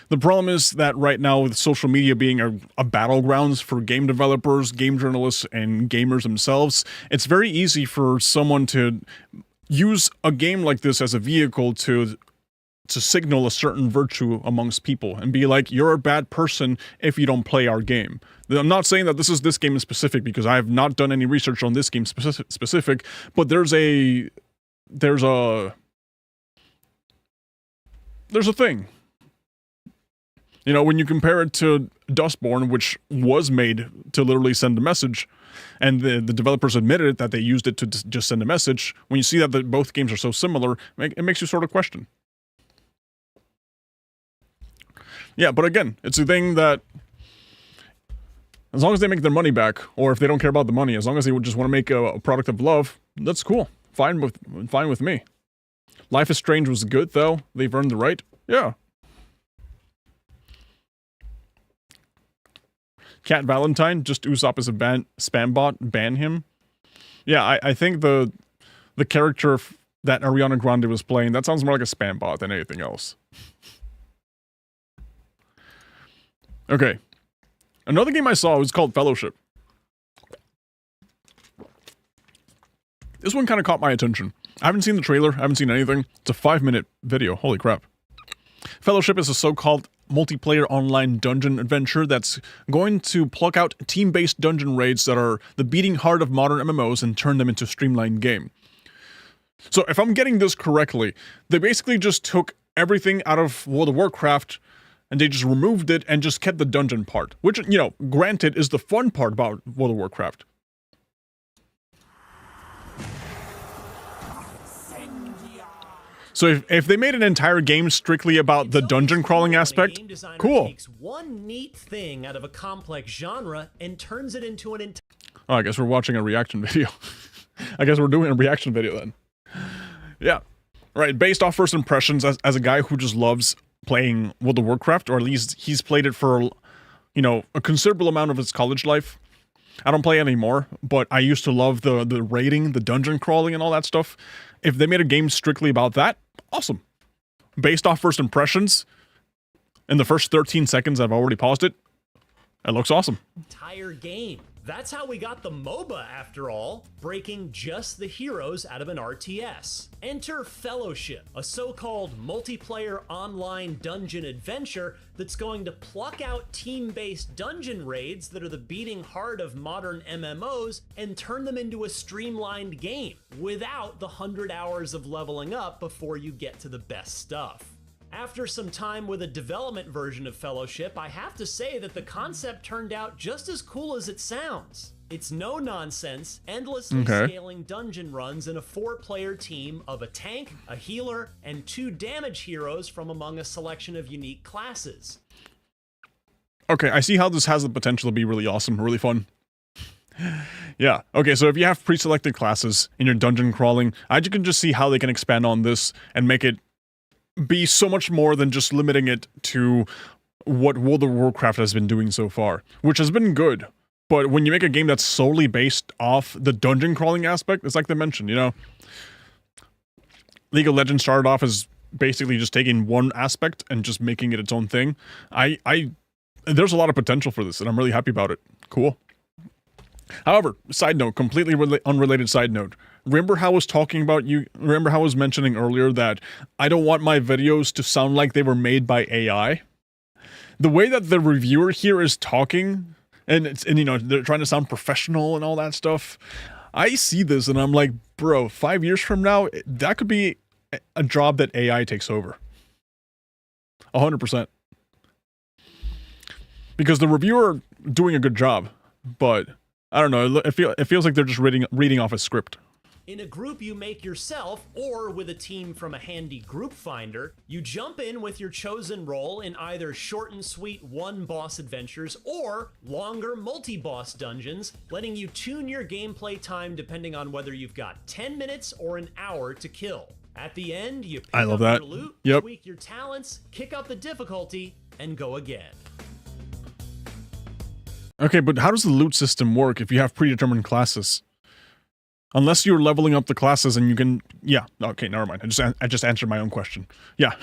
The problem is that right now, with social media being a battlegrounds for game developers, game journalists, and gamers themselves, it's very easy for someone to use a game like this as a vehicle to signal a certain virtue amongst people and be like, you're a bad person if you don't play our game. I'm not saying that this game in specific, because I have not done any research on this game specific, but there's a thing. You know, when you compare it to Dustborn, which was made to literally send a message, and the developers admitted that they used it to just send a message, when you see that both games are so similar, it makes you sort of question. Yeah, but again, it's a thing that, as long as they make their money back, or if they don't care about the money, as long as they just want to make a product of love, that's cool. Fine with me. Life is Strange was good, though. They've earned the right. Yeah. Cat Valentine, just Usopp is a spam bot, ban him. Yeah, I think the character that Ariana Grande was playing, that sounds more like a spam bot than anything else. Okay. Another game I saw was called Fellowship. This one kind of caught my attention. I haven't seen the trailer, I haven't seen anything. It's a 5-minute video, holy crap. Fellowship is a so-called multiplayer online dungeon adventure that's going to pluck out team-based dungeon raids that are the beating heart of modern MMOs and turn them into a streamlined game. So if I'm getting this correctly, they basically just took everything out of World of Warcraft and they just removed it and just kept the dungeon part, which, you know, granted is the fun part about World of Warcraft. So if they made an entire game strictly about the dungeon crawling aspect, cool. Takes one neat thing out of a complex genre and turns it into an entire... Oh, I guess we're watching a reaction video. I guess we're doing a reaction video then. Yeah. Right, based off first impressions, as a guy who just loves playing World of Warcraft, or at least he's played it for, you know, a considerable amount of his college life. I don't play anymore, but I used to love the raiding, the dungeon crawling, and all that stuff. If they made a game strictly about that, awesome. Based off first impressions, in the first 13 seconds I've already paused it, it looks awesome. Entire game. That's how we got the MOBA, after all, breaking just the heroes out of an RTS. Enter Fellowship, a so-called multiplayer online dungeon adventure that's going to pluck out team-based dungeon raids that are the beating heart of modern MMOs and turn them into a streamlined game without the 100 hours of leveling up before you get to the best stuff. After some time with a development version of Fellowship, I have to say that the concept turned out just as cool as it sounds. It's no nonsense, endlessly scaling dungeon runs in a 4-player team of a tank, a healer, and 2 damage heroes from among a selection of unique classes. Okay, I see how this has the potential to be really awesome, really fun. Yeah, okay, so if you have pre-selected classes in your dungeon crawling, I can just see how they can expand on this and make it be so much more than just limiting it to what World of Warcraft has been doing so far, which has been good. But when you make a game that's solely based off the dungeon crawling aspect, it's like they mentioned, you know, League of Legends started off as basically just taking one aspect and just making it its own thing. There's a lot of potential for this, and I'm really happy about it. Cool. However, side note, completely unrelated side note. Remember how I was mentioning earlier that I don't want my videos to sound like they were made by AI? The way that the reviewer here is talking, and you know, they're trying to sound professional and all that stuff, I see this and I'm like, bro, 5 years from now, that could be a job that AI takes over. 100%. Because the reviewer doing a good job, but I don't know. It feels like they're just reading off a script. In a group you make yourself, or with a team from a handy group finder, you jump in with your chosen role in either short and sweet one-boss adventures or longer multi-boss dungeons, letting you tune your gameplay time depending on whether you've got 10 minutes or an hour to kill. At the end, you pick up your loot, tweak your talents, kick up the difficulty, and go again. Okay, but how does the loot system work if you have predetermined classes? Unless you're leveling up the classes and you can... Yeah, okay, never mind. I just answered my own question. Yeah.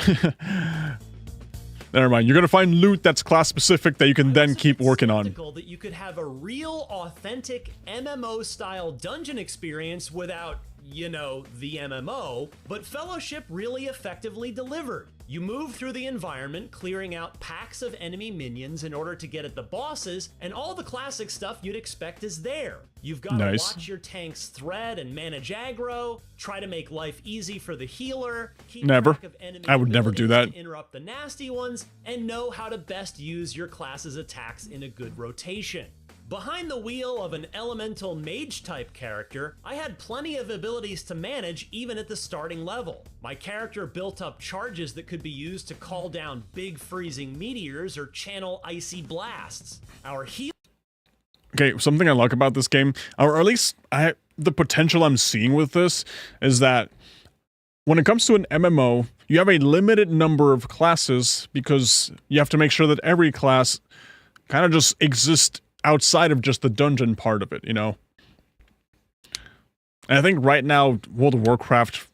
Never mind. You're gonna find loot that's class-specific that you can then keep working on. That you could have a real, authentic MMO-style dungeon experience without, you know, the MMO, but Fellowship really effectively delivered. You move through the environment, clearing out packs of enemy minions in order to get at the bosses, and all the classic stuff you'd expect is there. You've got to watch your tanks thread and manage aggro, try to make life easy for the healer, keep track of enemy I would never do that. to interrupt the nasty ones, and know how to best use your class's attacks in a good rotation. Behind the wheel of an elemental mage-type character, I had plenty of abilities to manage even at the starting level. My character built up charges that could be used to call down big freezing meteors or channel icy blasts. Our heal... Okay, something I like about this game, or at least the potential I'm seeing with this, is that when it comes to an MMO, you have a limited number of classes because you have to make sure that every class kind of just exists outside of just the dungeon part of it, you know? And I think right now, World of Warcraft,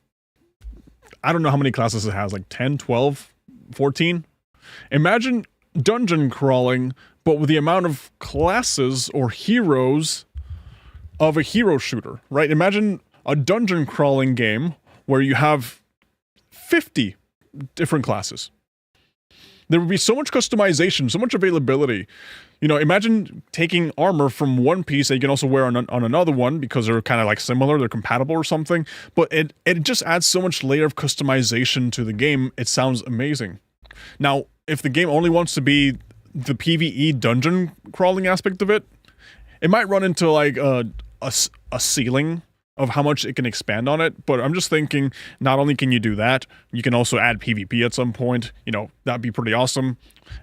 I don't know how many classes it has, like 10, 12, 14? Imagine dungeon crawling, but with the amount of classes or heroes of a hero shooter, right? Imagine a dungeon crawling game where you have 50 different classes. There would be so much customization, so much availability. You know, imagine taking armor from one piece that you can also wear on another one because they're kind of like similar, they're compatible or something. But it just adds so much layer of customization to the game. It sounds amazing. Now, if the game only wants to be the PvE dungeon crawling aspect of it, it might run into like a ceiling of how much it can expand on it, but I'm just thinking, not only can you do that, you can also add PvP at some point, you know, that'd be pretty awesome,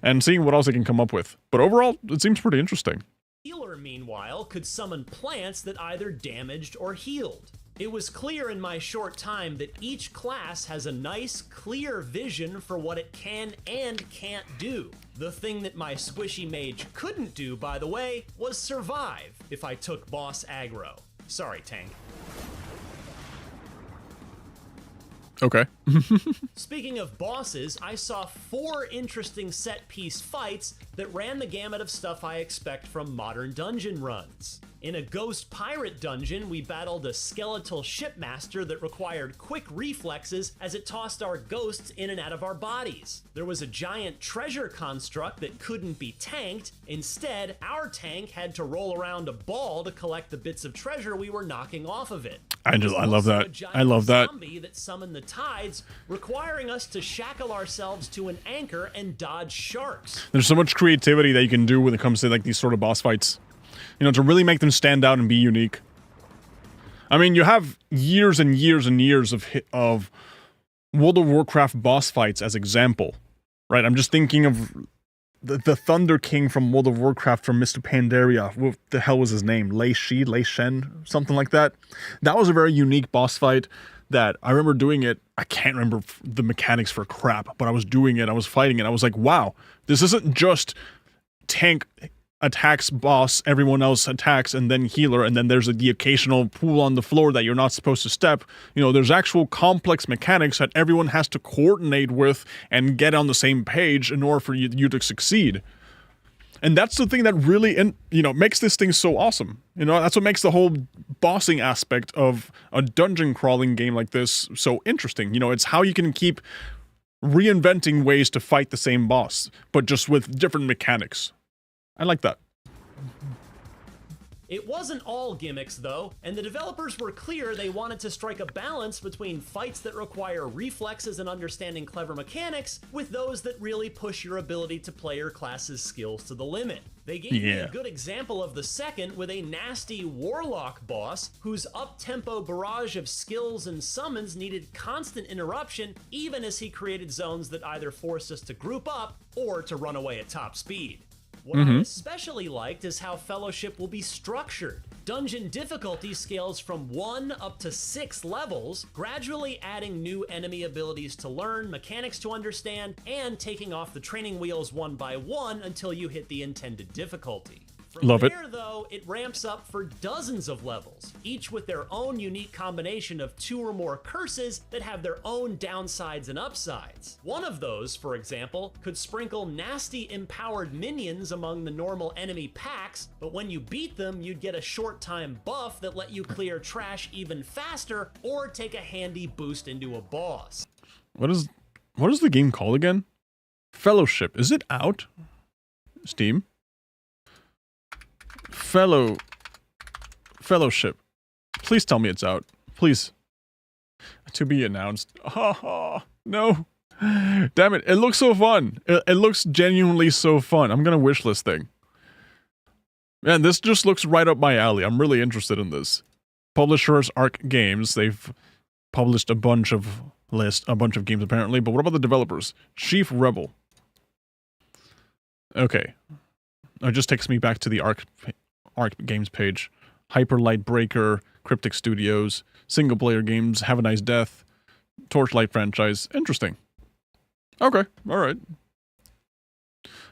and seeing what else they can come up with. But overall, it seems pretty interesting. Healer, meanwhile, could summon plants that either damaged or healed. It was clear in my short time that each class has a nice, clear vision for what it can and can't do. The thing that my squishy mage couldn't do, by the way, was survive if I took boss aggro. Sorry, tank. Okay. Speaking of bosses, I saw 4 interesting set-piece fights that ran the gamut of stuff I expect from modern dungeon runs. In a ghost pirate dungeon, we battled a skeletal shipmaster that required quick reflexes as it tossed our ghosts in and out of our bodies. There was a giant treasure construct that couldn't be tanked. Instead, our tank had to roll around a ball to collect the bits of treasure we were knocking off of it. I love that. I love that. Zombie that summoned the tides, requiring us to shackle ourselves to an anchor and dodge sharks. There's so much creativity that you can do when it comes to like these sort of boss fights. You know, to really make them stand out and be unique. I mean, you have years and years and years of World of Warcraft boss fights as example, right? I'm just thinking of the Thunder King from World of Warcraft from Mr. Pandaria. What the hell was his name? Lei Shen, something like that. That was a very unique boss fight that I remember doing it. I can't remember the mechanics for crap, but I was doing it. I was fighting it. I was like, wow, this isn't just tank attacks boss, everyone else attacks, and then healer, and then there's the occasional pool on the floor that you're not supposed to step. You know, there's actual complex mechanics that everyone has to coordinate with and get on the same page in order for you to succeed. And that's the thing that really, you know, makes this thing so awesome. You know, that's what makes the whole bossing aspect of a dungeon crawling game like this so interesting. You know, it's how you can keep reinventing ways to fight the same boss, but just with different mechanics. I like that. It wasn't all gimmicks though, and the developers were clear they wanted to strike a balance between fights that require reflexes and understanding clever mechanics with those that really push your ability to play your class's skills to the limit. They gave me a good example of the second with a nasty warlock boss whose up-tempo barrage of skills and summons needed constant interruption even as he created zones that either forced us to group up or to run away at top speed. What I especially liked is how Fellowship will be structured. Dungeon difficulty scales from 1 up to 6 levels, gradually adding new enemy abilities to learn, mechanics to understand, and taking off the training wheels one by one until you hit the intended difficulty. From there, though, it ramps up for dozens of levels, each with their own unique combination of 2 or more curses that have their own downsides and upsides. One of those, for example, could sprinkle nasty empowered minions among the normal enemy packs, but when you beat them, you'd get a short-time buff that let you clear trash even faster or take a handy boost into a boss. What is the game called again? Fellowship. Is it out? Steam? Fellowship. Please tell me it's out. Please. To be announced. No. Damn it. It looks so fun. It looks genuinely so fun. I'm gonna wish this thing. Man, this just looks right up my alley. I'm really interested in this. Publishers Arc Games. They've published a bunch of games apparently, but what about the developers? Chief Rebel. Okay. It just takes me back to the Arc Games page. Hyper Light Breaker, Cryptic Studios, single player games, Have a Nice Death, Torchlight franchise. Interesting. Okay, alright.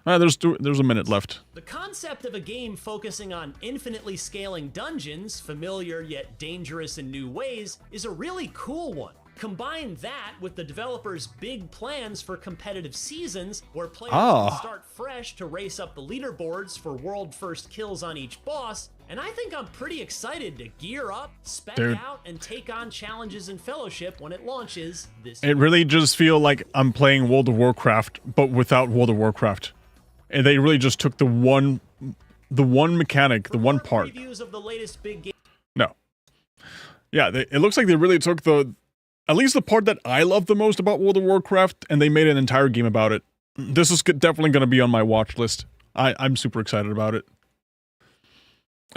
There's a minute left. The concept of a game focusing on infinitely scaling dungeons, familiar yet dangerous in new ways, is a really cool one. Combine that with the developers' big plans for competitive seasons, where players can start fresh to race up the leaderboards for world first kills on each boss, and I think I'm pretty excited to gear up, spec out, and take on challenges in Fellowship when it launches this year. It really just feels like I'm playing World of Warcraft, but without World of Warcraft. And they really just took the one mechanic, the one part. Previews of the latest big game. No. Yeah, it looks like they really took at least the part that I love the most about World of Warcraft, and they made an entire game about it. This is definitely going to be on my watch list. I'm super excited about it.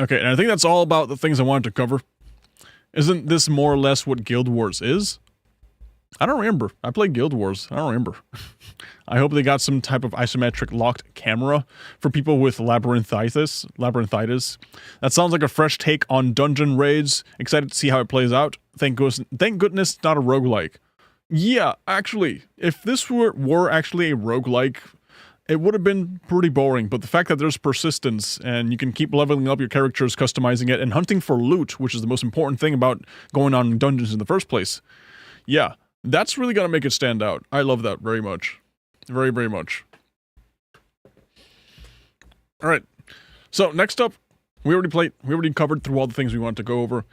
Okay, and I think that's all about the things I wanted to cover. Isn't this more or less what Guild Wars is? I don't remember. I played Guild Wars. I don't remember. I hope they got some type of isometric locked camera for people with labyrinthitis. That sounds like a fresh take on dungeon raids. Excited to see how it plays out. Thank goodness it's not a roguelike. Yeah, actually, if this were actually a roguelike, it would have been pretty boring, but the fact that there's persistence and you can keep leveling up your characters, customizing it, and hunting for loot, which is the most important thing about going on dungeons in the first place. Yeah, that's really gonna make it stand out. I love that very much. Very, very much. Alright, so next up, we already covered through all the things we wanted to go over.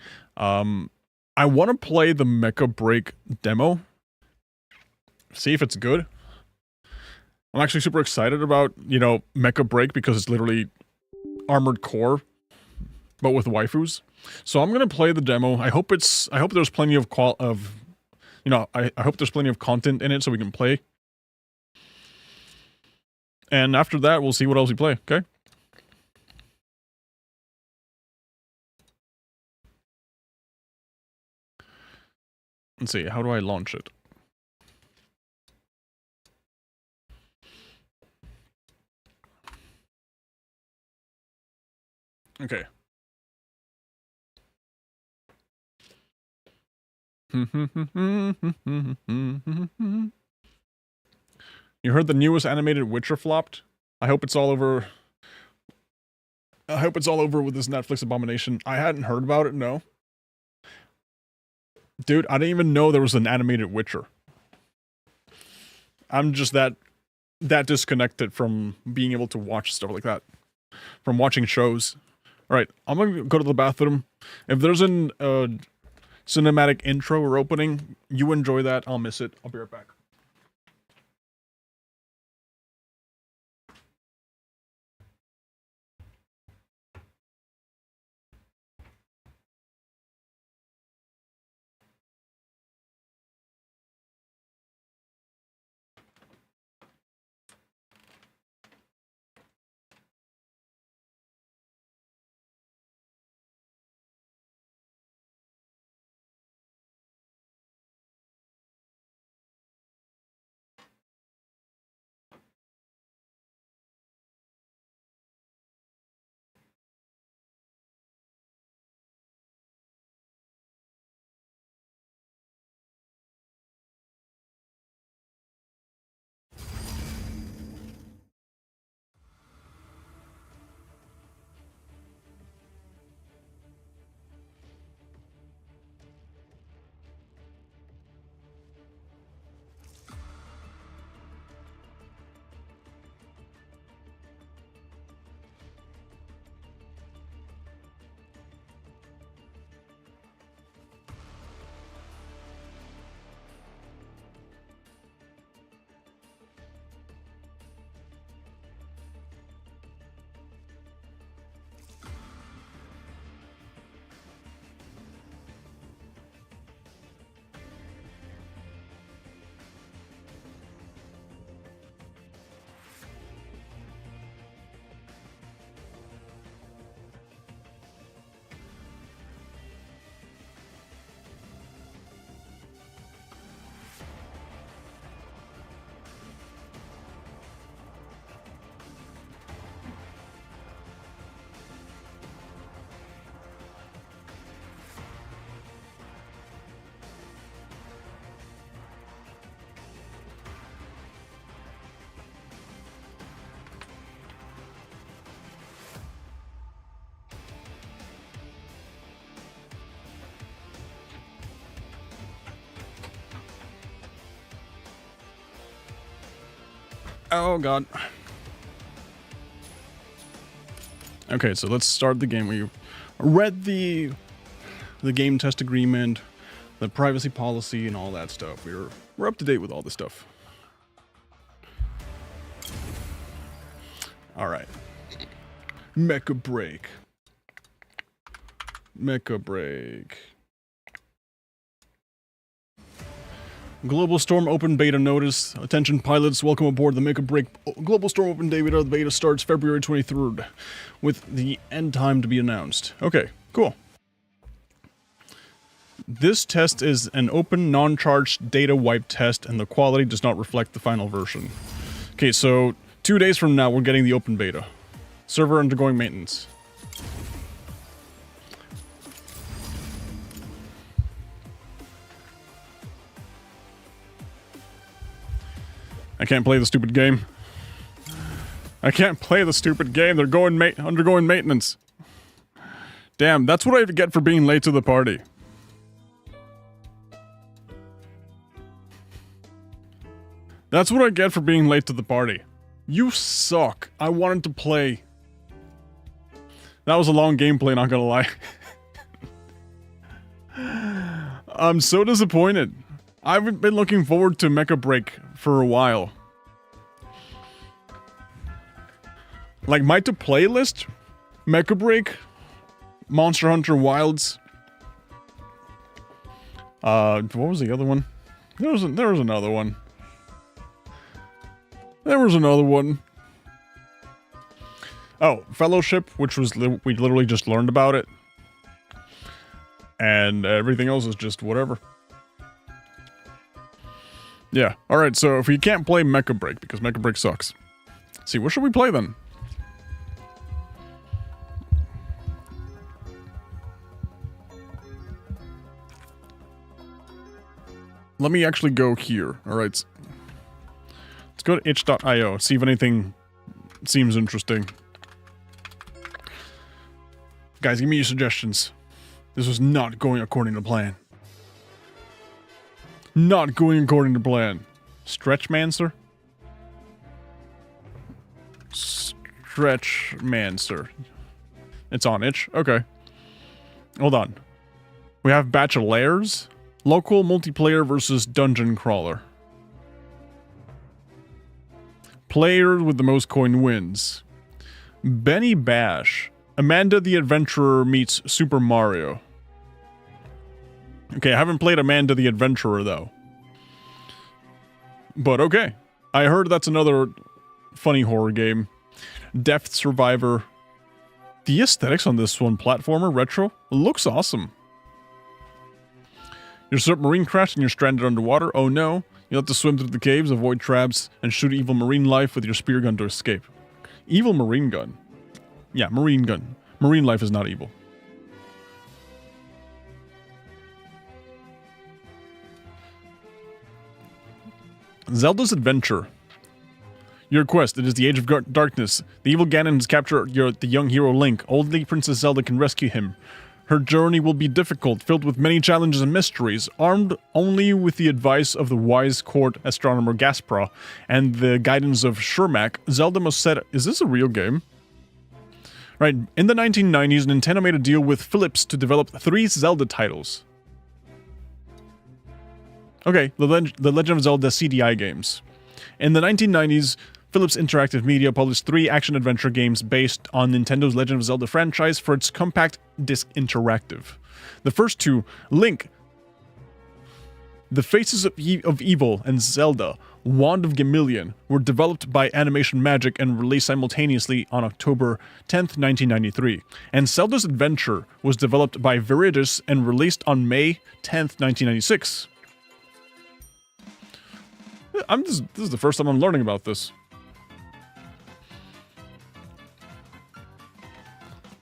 I want to play the Mecha Break demo. See if it's good. I'm actually super excited about, Mecha Break because it's literally Armored Core, but with waifus. So I'm gonna play the demo. I hope there's plenty of I hope there's plenty of content in it so we can play. And after that, we'll see what else we play. Okay. Let's see. How do I launch it? Okay. You heard the newest animated Witcher flopped? I hope it's all over. I hope it's all over with this Netflix abomination. I hadn't heard about it, no. Dude, I didn't even know there was an animated Witcher. I'm just that disconnected from being able to watch stuff like that. From watching shows. Alright, I'm gonna go to the bathroom. If there's an cinematic intro or opening, you enjoy that, I'll miss it. I'll be right back. Oh god. Okay, so let's start the game. We read the game test agreement, the privacy policy, and all that stuff. We're up to date with all this stuff. All right. Mecha Break. Mecha Break. Global Storm Open Beta Notice. Attention pilots, welcome aboard the Mecha Break. Global Storm Open Beta. The beta starts February 23rd with the end time to be announced. Okay, cool. This test is an open, non-charged data wipe test, and the quality does not reflect the final version. Okay, so 2 days from now, we're getting the open beta. Server undergoing maintenance. I can't play the stupid game. I can't play the stupid game. They're undergoing maintenance. Damn, that's what I get for being late to the party. That's what I get for being late to the party. You suck. I wanted to play. That was a long gameplay, not gonna lie. I'm so disappointed. I've been looking forward to Mecha Break for a while. Like, my to playlist, Mecha Break, Monster Hunter Wilds. What was the other one? There was another one. There was another one. Oh, Fellowship, which was we literally just learned about it. And everything else is just whatever. Yeah, alright, so if we can't play Mecha Break, because Mecha Break sucks. Let's see, what should we play then? Let me actually go here, alright. Let's go to itch.io, see if anything seems interesting. Guys, give me your suggestions. This was not going according to plan. Not going according to plan. Stretchmancer? Stretchmancer. It's on itch? Okay. Hold on. We have Bachelors. Local multiplayer versus dungeon crawler. Player with the most coin wins. Benny Bash. Amanda the Adventurer meets Super Mario. Okay, I haven't played Amanda the Adventurer, though. But okay. I heard that's another funny horror game. Death Survivor. The aesthetics on this one, platformer, retro, looks awesome. Your submarine crashed and you're stranded underwater. Oh no. You'll have to swim through the caves, avoid traps, and shoot evil marine life with your spear gun to escape. Evil marine gun. Yeah, marine gun. Marine life is not evil. Zelda's Adventure. Your quest, it is the Age of Darkness. The evil Ganon has captured the young hero Link. Only Princess Zelda can rescue him. Her journey will be difficult, filled with many challenges and mysteries. Armed only with the advice of the wise court astronomer Gaspra and the guidance of Shermack, Zelda must set... Is this a real game? Right, in the 1990s, Nintendo made a deal with Philips to develop 3 Zelda titles. Okay, the Legend of Zelda CDI games. In the 1990s, Philips Interactive Media published 3 action-adventure games based on Nintendo's Legend of Zelda franchise for its compact disc interactive. The first 2, Link, The Faces of Evil, and Zelda, Wand of Gamillion, were developed by Animation Magic and released simultaneously on October 10th, 1993. And Zelda's Adventure was developed by Viridis and released on May 10th, 1996. This is the first time I'm learning about this.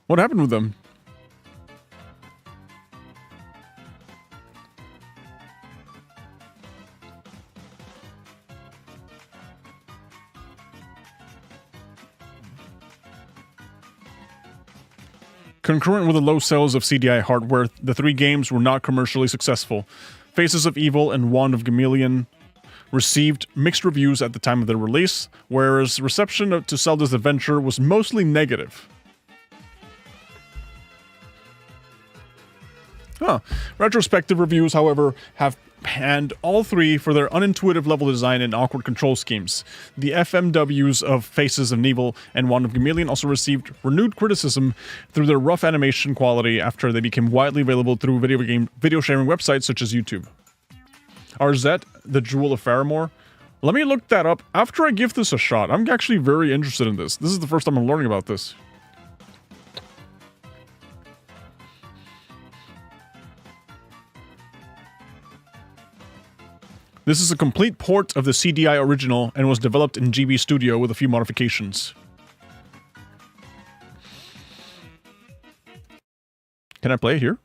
What happened with them? Concurrent with the low sales of CDI hardware, the 3 games were not commercially successful. Faces of Evil and Wand of Gamillion received mixed reviews at the time of their release, whereas reception to Zelda's adventure was mostly negative. Retrospective reviews, however, have panned all three for their unintuitive level design and awkward control schemes. The FMWs of Faces of Evil and Wand of Chameleon also received renewed criticism through their rough animation quality after they became widely available through video sharing websites such as YouTube. Arzette, the Jewel of Faramore. Let me look that up after I give this a shot. I'm actually very interested in this. This is the first time I'm learning about this. This is a complete port of the CDI original and was developed in GB Studio with a few modifications. Can I play it here?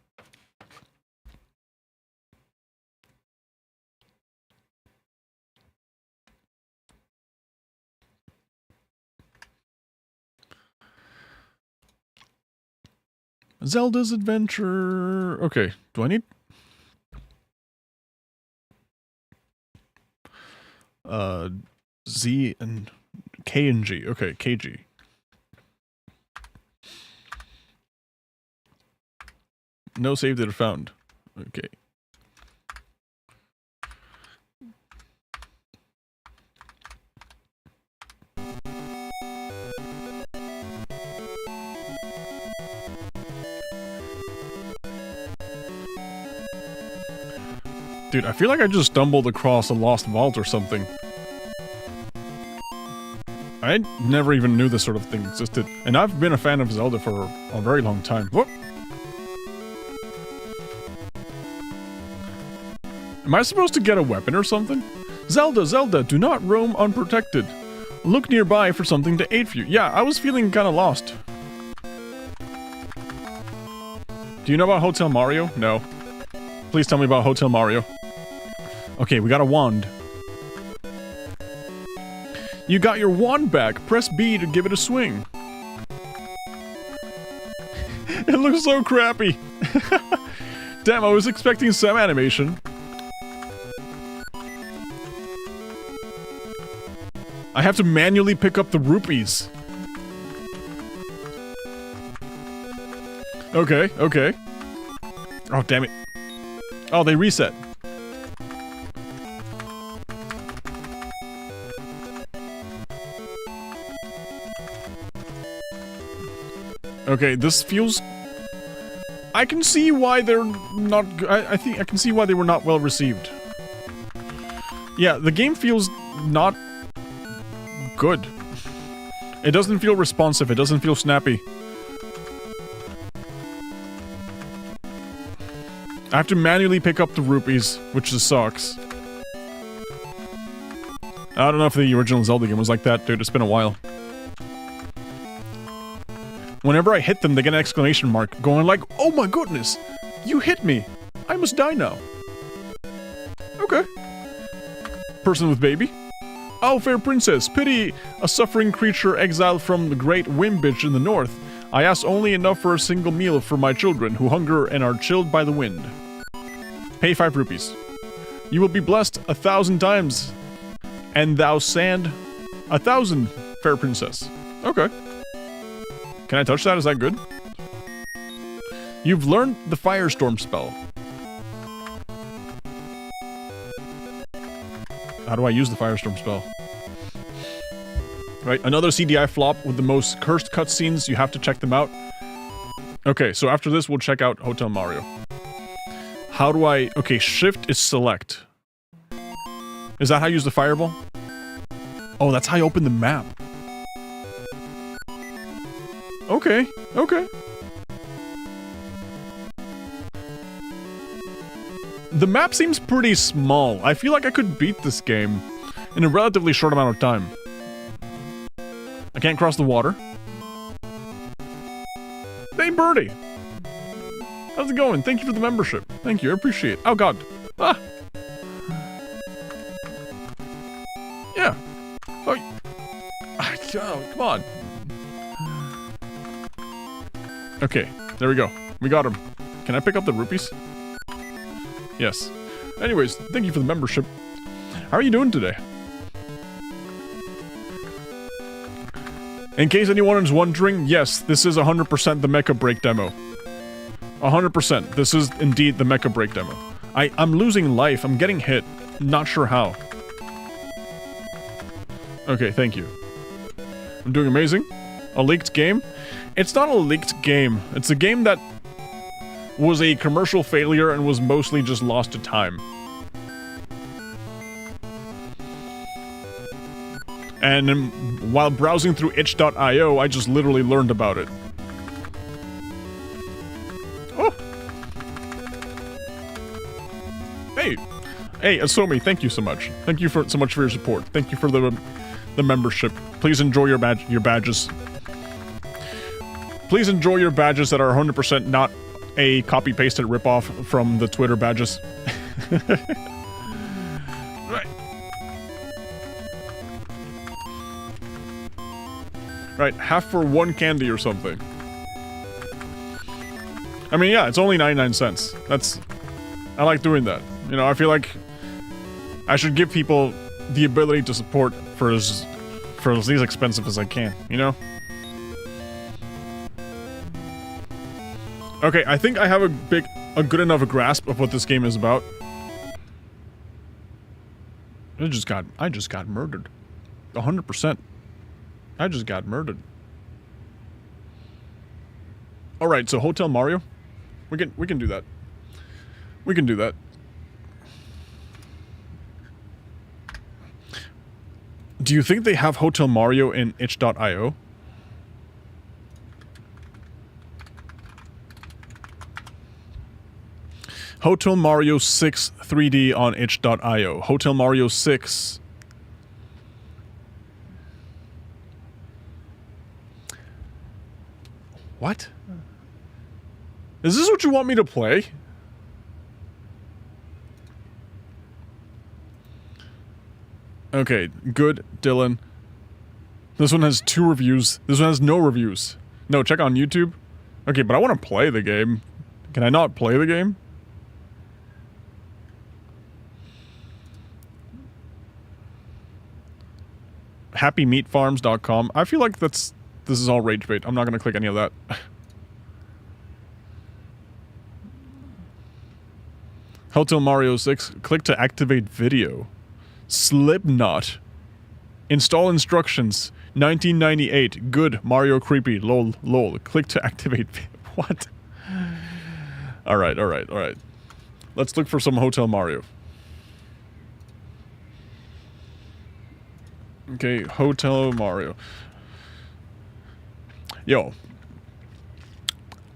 Zelda's Adventure... Okay, do I need... Z and K and G. Okay, KG. No save data found. Okay. Dude, I feel like I just stumbled across a lost vault or something. I never even knew this sort of thing existed, and I've been a fan of Zelda for a very long time. Whoop! Am I supposed to get a weapon or something? Zelda, Zelda, do not roam unprotected. Look nearby for something to aid you. Yeah, I was feeling kinda lost. Do you know about Hotel Mario? No. Please tell me about Hotel Mario. Okay, we got a wand. You got your wand back. Press B to give it a swing. It looks so crappy. Damn, I was expecting some animation. I have to manually pick up the rupees. Okay, okay. Oh, damn it. Oh, they reset. Okay, this feels... I can see why they're not... I think I can see why they were not well received. Yeah, the game feels not good. It doesn't feel responsive, it doesn't feel snappy. I have to manually pick up the rupees, which just sucks. I don't know if the original Zelda game was like that, dude. It's been a while. Whenever I hit them, they get an exclamation mark, going like, "Oh my goodness! You hit me! I must die now." Okay. Person with baby. Oh, fair princess, pity a suffering creature exiled from the great Wimbitch in the north. I ask only enough for a single meal for my children, who hunger and are chilled by the wind. Pay 5 rupees. You will be blessed 1,000 times, and thou sand 1,000, fair princess. Okay. Can I touch that? Is that good? You've learned the Firestorm spell. How do I use the Firestorm spell? Right, another CDI flop with the most cursed cutscenes. You have to check them out. Okay, so after this, we'll check out Hotel Mario. How do I... Okay, shift is select. Is that how you use the fireball? Oh, that's how you open the map. Okay, okay. The map seems pretty small. I feel like I could beat this game in a relatively short amount of time. I can't cross the water. Hey, Birdie! How's it going? Thank you for the membership. Thank you, I appreciate it. Oh god. Ah! Yeah. Oh, come on. Okay, there we go. We got him. Can I pick up the rupees? Yes. Anyways, thank you for the membership. How are you doing today? In case anyone is wondering, yes, this is 100% the Mecha Break demo. 100%. This is indeed the Mecha Break demo. I'm losing life. I'm getting hit. Not sure how. Okay, thank you. I'm doing amazing. A leaked game? It's not a leaked game. It's a game that was a commercial failure and was mostly just lost to time. And while browsing through itch.io, I just literally learned about it. Oh! Hey! Hey, Asomi, thank you so much. Thank you so much for your support. Thank you for the membership. Please enjoy your badges. Please enjoy your badges that are 100% not a copy-pasted ripoff from the Twitter badges. Right. Right, half for one candy or something. I mean, yeah, it's only 99 cents. I like doing that. You know, I feel like I should give people the ability to support for as least expensive as I can, you know? Okay, I think I have a good enough grasp of what this game is about. I just got murdered. 100%. I just got murdered. Alright, so Hotel Mario? We can do that. We can do that. Do you think they have Hotel Mario in itch.io? Hotel Mario 6 3D on itch.io. Hotel Mario 6. What? Is this what you want me to play? Okay, good, Dylan. This one has 2 reviews. This one has no reviews. No, check on YouTube. Okay, but I want to play the game. Can I not play the game? HappyMeatFarms.com. I feel like this is all rage bait. I'm not gonna click any of that. Hotel Mario 6. Click to activate video. Slipknot. Install instructions. 1998. Good. Mario creepy. Lol. Lol. Click to activate. What? Alright, alright, alright. Let's look for some Hotel Mario. Okay, Hotel Mario. Yo.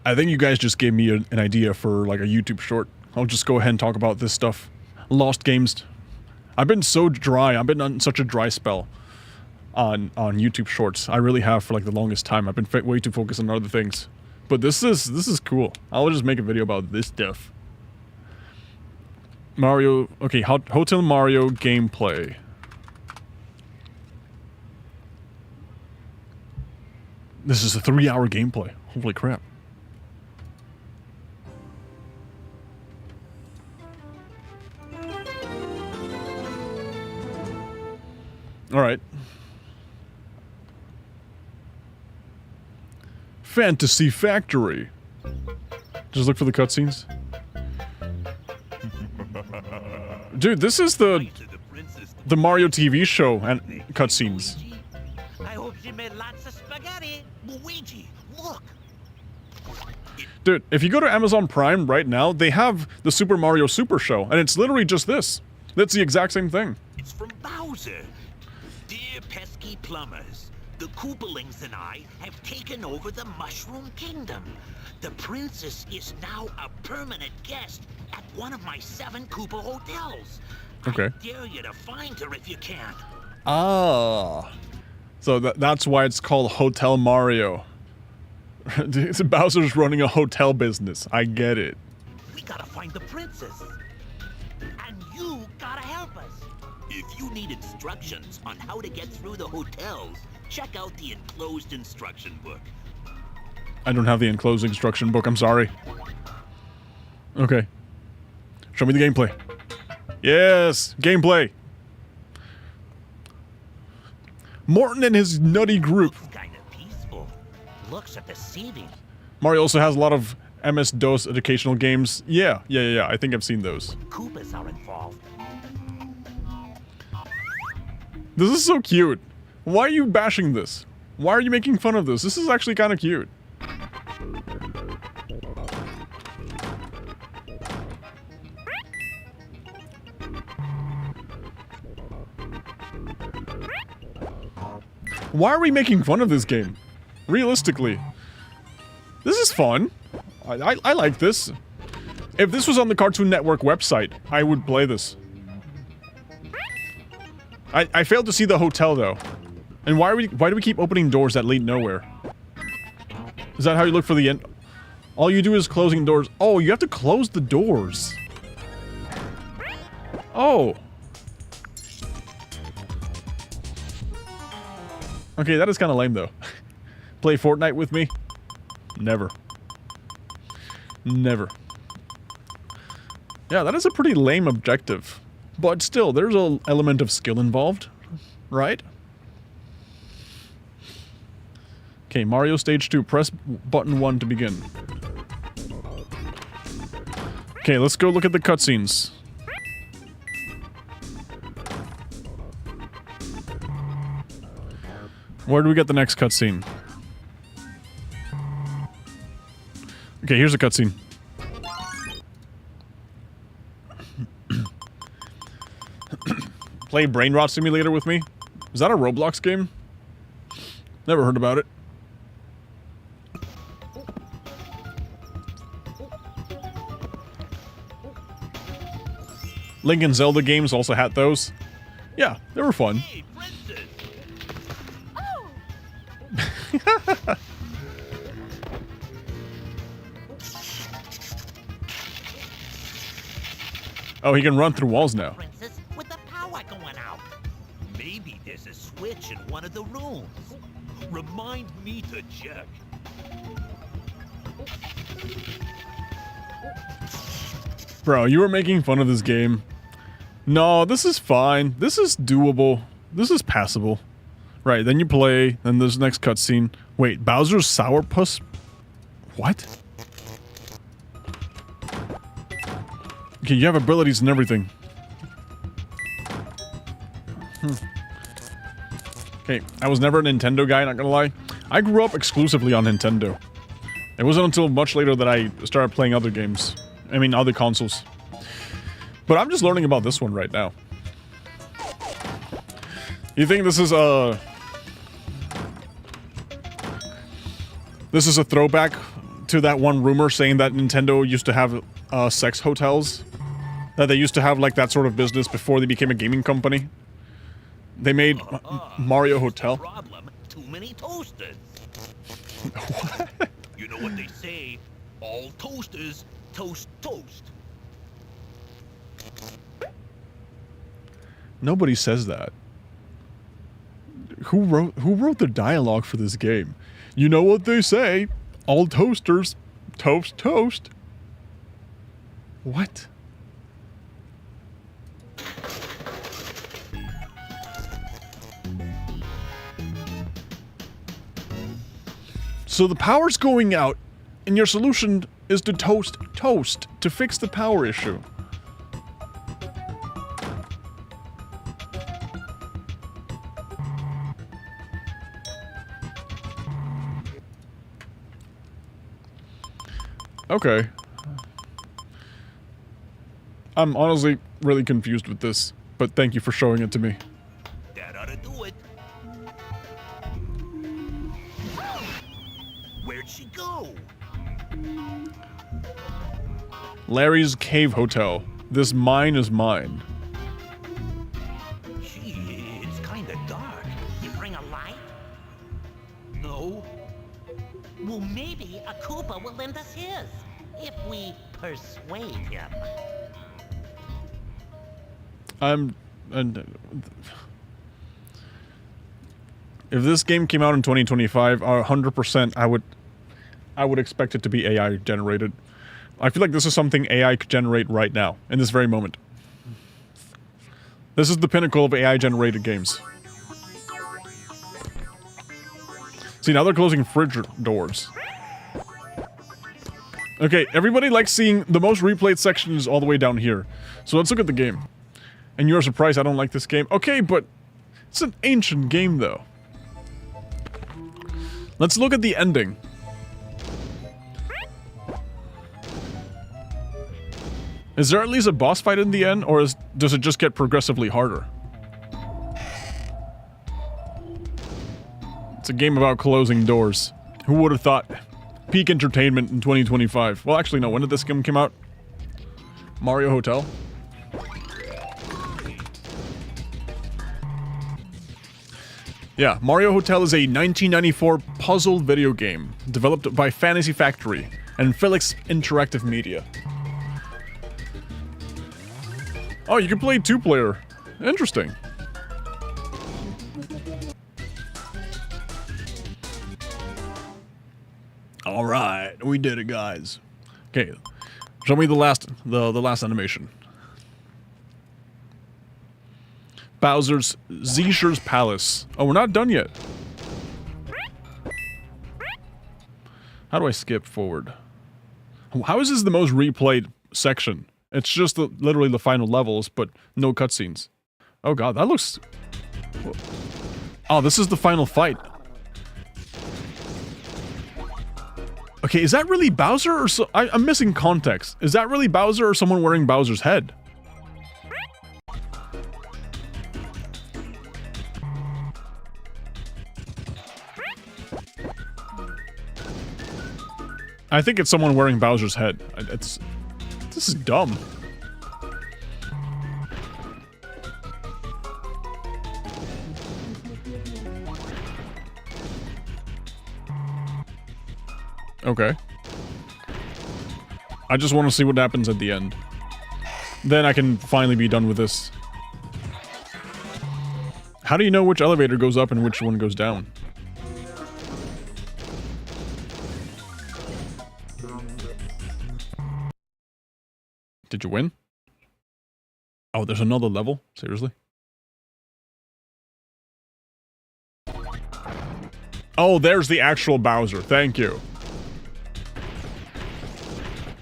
I think you guys just gave me an idea for like a YouTube short. I'll just go ahead and talk about this stuff. Lost games. I've been so dry. I've been on such a dry spell on YouTube shorts. I really have for like the longest time. I've been way too focused on other things. But this is cool. I'll just make a video about this stuff. Mario. Okay, Hotel Mario gameplay. This is a 3-hour gameplay. Holy crap. Alright. Fantasy Factory. Just look for the cutscenes. Dude, this is the Mario TV show and cutscenes. I hope she made lots of spaghetti. Luigi, look. Dude, if you go to Amazon Prime right now, they have the Super Mario Super Show, and it's literally just this. That's the exact same thing. It's from Bowser. Dear pesky plumbers, the Koopalings and I have taken over the Mushroom Kingdom. The princess is now a permanent guest at one of my 7 Koopa hotels. Okay. I dare you to find her if you can. Ah. So that's why it's called Hotel Mario. Bowser's running a hotel business. I get it. We gotta find the princess. And you gotta help us. If you need instructions on how to get through the hotels, check out the enclosed instruction book. I don't have the enclosed instruction book, I'm sorry. Okay. Show me the gameplay. Yes! Gameplay! Morton and his nutty group. Kind of peaceful. Looks at the ceiling. Mario also has a lot of MS-DOS educational games. Yeah. I think I've seen those. Koopas are involved. This is so cute. Why are you bashing this? Why are you making fun of this? This is actually kind of cute. Why are we making fun of this game? Realistically. This is fun. I like this. If this was on the Cartoon Network website, I would play this. I failed to see the hotel though. And why do we keep opening doors that lead nowhere? Is that how you look for the end? All you do is closing doors. Oh, you have to close the doors. Oh. Okay, that is kind of lame though. Play Fortnite with me? Never. Never. Yeah, that is a pretty lame objective. But still, there's an element of skill involved, right? Okay, Mario Stage 2. Press button 1 to begin. Okay, let's go look at the cutscenes. Where do we get the next cutscene? Okay, here's a cutscene. Play Brain Rot Simulator with me? Is that a Roblox game? Never heard about it. Link and Zelda games also had those. Yeah, they were fun. Hey, princess. Oh, he can run through walls now. Princess, with the power going out. Maybe there's a switch in one of the rooms. Remind me to check. Bro, you were making fun of this game. No, this is fine. This is doable. This is passable. Right, then you play, then there's the next cutscene. Wait, Bowser's Sourpuss? What? Okay, you have abilities and everything. Okay, I was never a Nintendo guy, not gonna lie. I grew up exclusively on Nintendo. It wasn't until much later that I started playing other games. I mean, other consoles. But I'm just learning about this one right now. You think this is a... This is a throwback to that one rumor saying that Nintendo used to have sex hotels? That they used to have like that sort of business before they became a gaming company? They made Mario Hotel. Problem, too many toasters. What? You know what they say? All toasters toast toast. Nobody says that. Who wrote the dialogue for this game? You know what they say? All toasters toast toast. What? So the power's going out, and your solution is to toast toast to fix the power issue. Okay. I'm honestly really confused with this, but thank you for showing it to me. That ought to do it. Where'd she go? Larry's Cave Hotel. This mine is mine. Gee, it's kinda dark. You bring a light? No. Well, maybe a Koopa will lend us his, if we persuade him. If this game came out in 2025, 100% I would expect it to be AI generated. I feel like this is something AI could generate right now, in this very moment. This is the pinnacle of AI generated games. See, now they're closing fridge doors. Okay, everybody likes seeing the most replayed section is all the way down here. So let's look at the game. And you're surprised I don't like this game. Okay, but it's an ancient game, though. Let's look at the ending. Is there at least a boss fight in the end, or does it just get progressively harder? It's a game about closing doors. Who would have thought? Peak entertainment in 2025. Well, actually, no. When did this game come out? Mario Hotel? Yeah, Mario Hotel is a 1994 puzzle video game developed by Fantasy Factory and Felix Interactive Media. Oh, you can play two-player. Interesting. All right, we did it, guys. Okay, show me the last animation. Bowser's Zisher's Palace. Oh, we're not done yet. How do I skip forward? How is this the most replayed section? It's just literally the final levels, but no cutscenes. Oh god, that looks... Oh, this is the final fight. Okay, is that really Bowser or I'm missing context. Is that really Bowser or someone wearing Bowser's head? I think it's someone wearing Bowser's head. This is dumb. Okay. I just want to see what happens at the end. Then I can finally be done with this. How do you know which elevator goes up and which one goes down? Did you win? Oh, there's another level? Seriously? Oh, there's the actual Bowser. Thank you.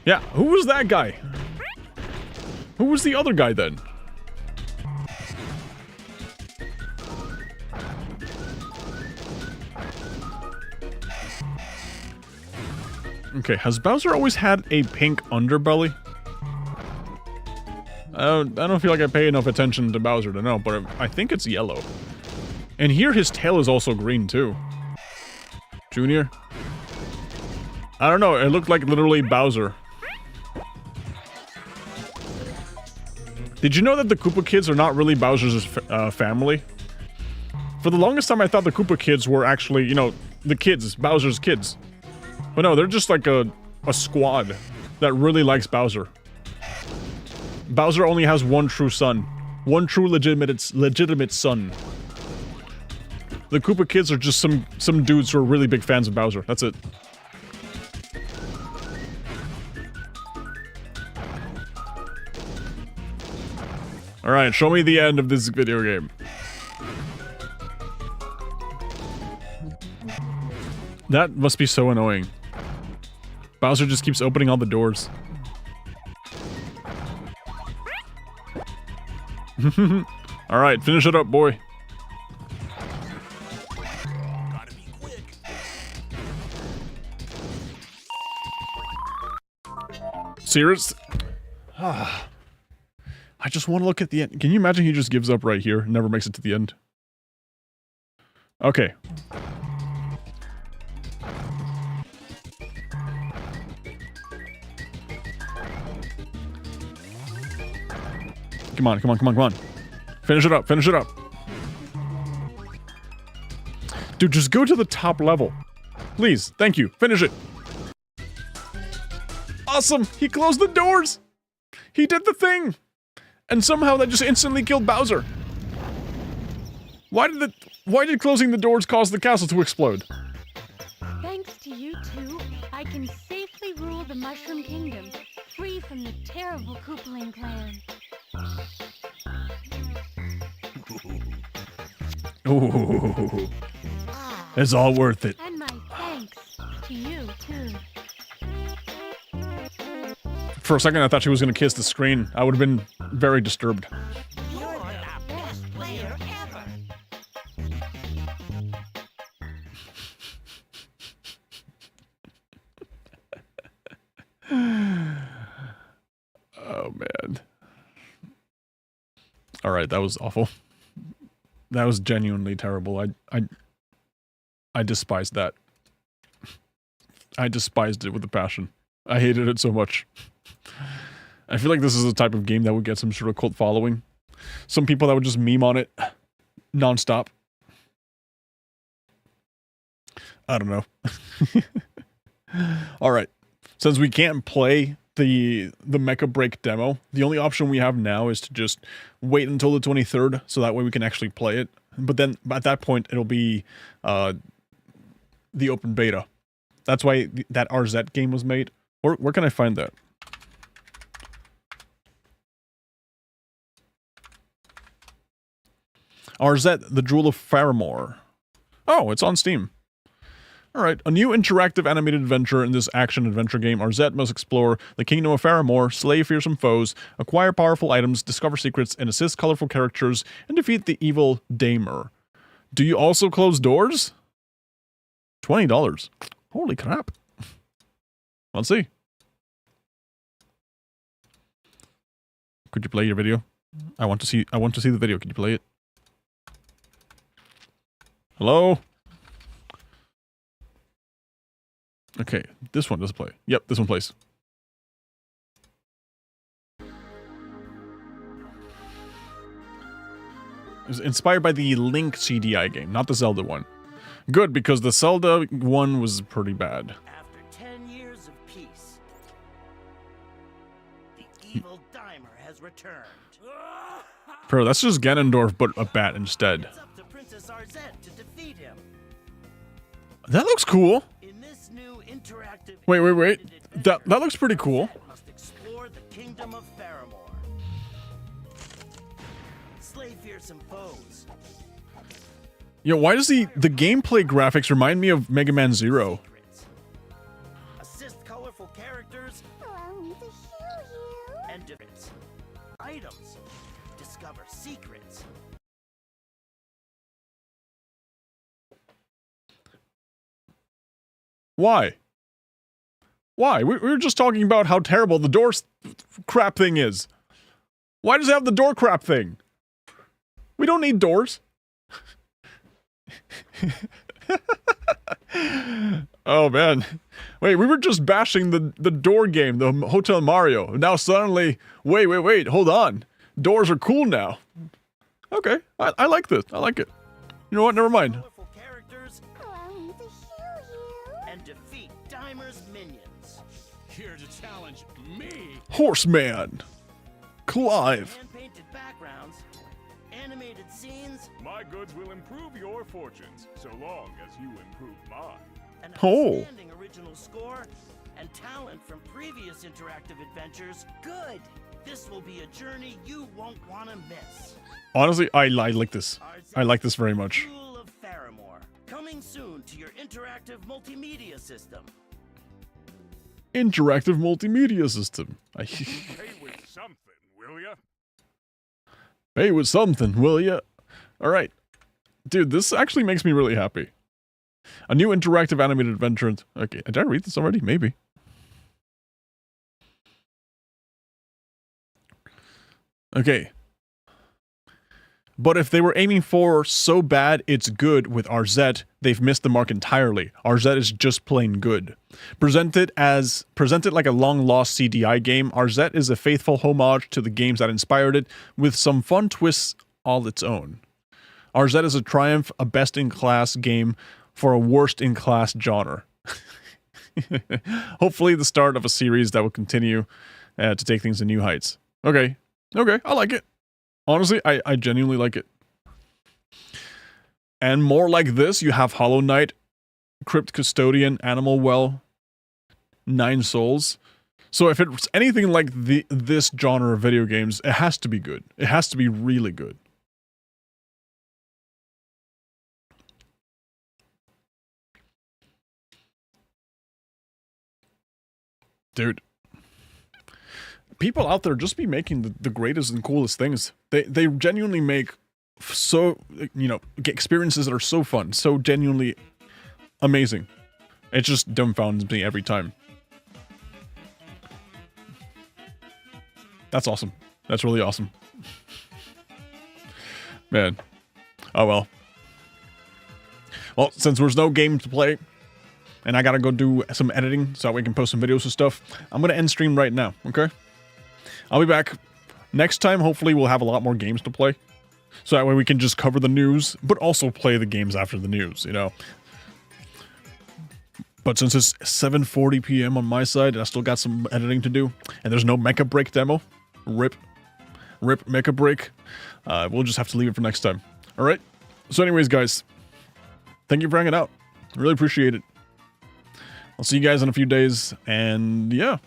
Yeah, who was that guy? Who was the other guy then? Okay, has Bowser always had a pink underbelly? I don't feel like I pay enough attention to Bowser to know, but I think it's yellow. And here his tail is also green too. Junior? I don't know, it looked like literally Bowser. Did you know that the Koopa Kids are not really Bowser's family? For the longest time I thought the Koopa Kids were actually, you know, the kids, Bowser's kids. But no, they're just like a squad that really likes Bowser. Bowser only has one true son. One true legitimate son. The Koopa Kids are just some dudes who are really big fans of Bowser. That's it. Alright, show me the end of this video game. That must be so annoying. Bowser just keeps opening all the doors. Alright, finish it up, boy. Gotta be quick. Serious? I just want to look at the end. Can you imagine he just gives up right here and never makes it to the end? Okay. Come on, come on, come on, come on. Finish it up, finish it up. Dude, just go to the top level. Please, thank you. Finish it. Awesome! He closed the doors! He did the thing! And somehow that just instantly killed Bowser. Why did closing the doors cause the castle to explode? Thanks to you two, I can safely rule the Mushroom Kingdom, free from the terrible Koopaling clan. Ooh. It's all worth it. And For a second, I thought she was going to kiss the screen. I would have been very disturbed. You're the best player ever. Oh, man. All right, that was awful. That was genuinely terrible. I despised that. I despised it with a passion. I hated it so much. I feel like this is the type of game that would get some sort of cult following. Some people that would just meme on it nonstop. I don't know. All right. Since we can't play the Mecha Break demo, the only option we have now is to just wait until the 23rd, so that way we can actually play it. But then at that point, it'll be the open beta. That's why that RZ game was made. Where can I find that? RZ, the Jewel of Faramore. Oh, it's on Steam. Alright, a new interactive animated adventure in this action-adventure game. RZ must explore the kingdom of Faramore, slay fearsome foes, acquire powerful items, discover secrets, and assist colorful characters, and defeat the evil Damer. Do you also close doors? $20. Holy crap. Let's see. Could you play your video? I want to see the video. Can you play it? Hello? Okay, this one doesn't play. Yep, this one plays. It was inspired by the Link CDI game, not the Zelda one. Good, because the Zelda one was pretty bad. After 10 years of peace, the evil Dimer has returned. Bro, that's just Ganondorf, but a bat instead. It's up to Princess Arzette to defeat him. That looks cool. In this new interactive Wait. That looks pretty cool. must explore the kingdom of Faramore. Slay fearsome foes. Yo, why does the gameplay graphics remind me of Mega Man Zero? Assist colorful characters. And defeat items. Discover secrets. Why? Why? We were just talking about how terrible the door crap thing is. Why does it have the door crap thing? We don't need doors. Oh man. Wait, we were just bashing the door game, the Hotel Mario. Now suddenly, wait, hold on. Doors are cool now. Okay, I like this. I like it. You know what? Never mind. Colorful characters. And defeat Dimer's minions. Here to challenge me. Horseman. Clive. Hand-painted backgrounds. Animated scenes. My goods will improve your fortunes, so long as you improve mine. An Oh. outstanding original score and talent from previous interactive adventures. Good. This will be a journey you won't want to miss. Honestly, I like this. I like this very much. Jewel of Faramore. Coming soon to your interactive multimedia system. Interactive multimedia system. Pay with something, will ya? Pay with something, will ya? Alright. Dude, this actually makes me really happy. A new interactive animated adventure. Okay, did I read this already? Maybe. Okay. But if they were aiming for so bad it's good with RZ, they've missed the mark entirely. RZ is just plain good. Presented like a long-lost CDI game, RZ is a faithful homage to the games that inspired it, with some fun twists all its own. RZ is a triumph, a best-in-class game for a worst-in-class genre. Hopefully the start of a series that will continue to take things to new heights. Okay, I like it. Honestly, I genuinely like it. And more like this, you have Hollow Knight, Crypt Custodian, Animal Well, Nine Souls. So if it's anything like this genre of video games, it has to be good. It has to be really good. Dude. people out there just be making the greatest and coolest things. They genuinely make so, experiences that are so fun, so genuinely amazing. It just dumbfounds me every time. That's awesome. That's really awesome. Man. Oh well. Well, since there's no game to play, and I gotta go do some editing so that we can post some videos and stuff, I'm gonna end stream right now, okay? I'll be back next time. Hopefully we'll have a lot more games to play. So that way we can just cover the news, but also play the games after the news, you know? But since it's 7:40 p.m. on my side, and I still got some editing to do, and there's no Mecha Break demo, rip Mecha Break, we'll just have to leave it for next time. Alright? So anyways, guys, thank you for hanging out. I really appreciate it. I'll see you guys in a few days, and yeah,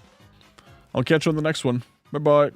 I'll catch you on the next one. Bye-bye.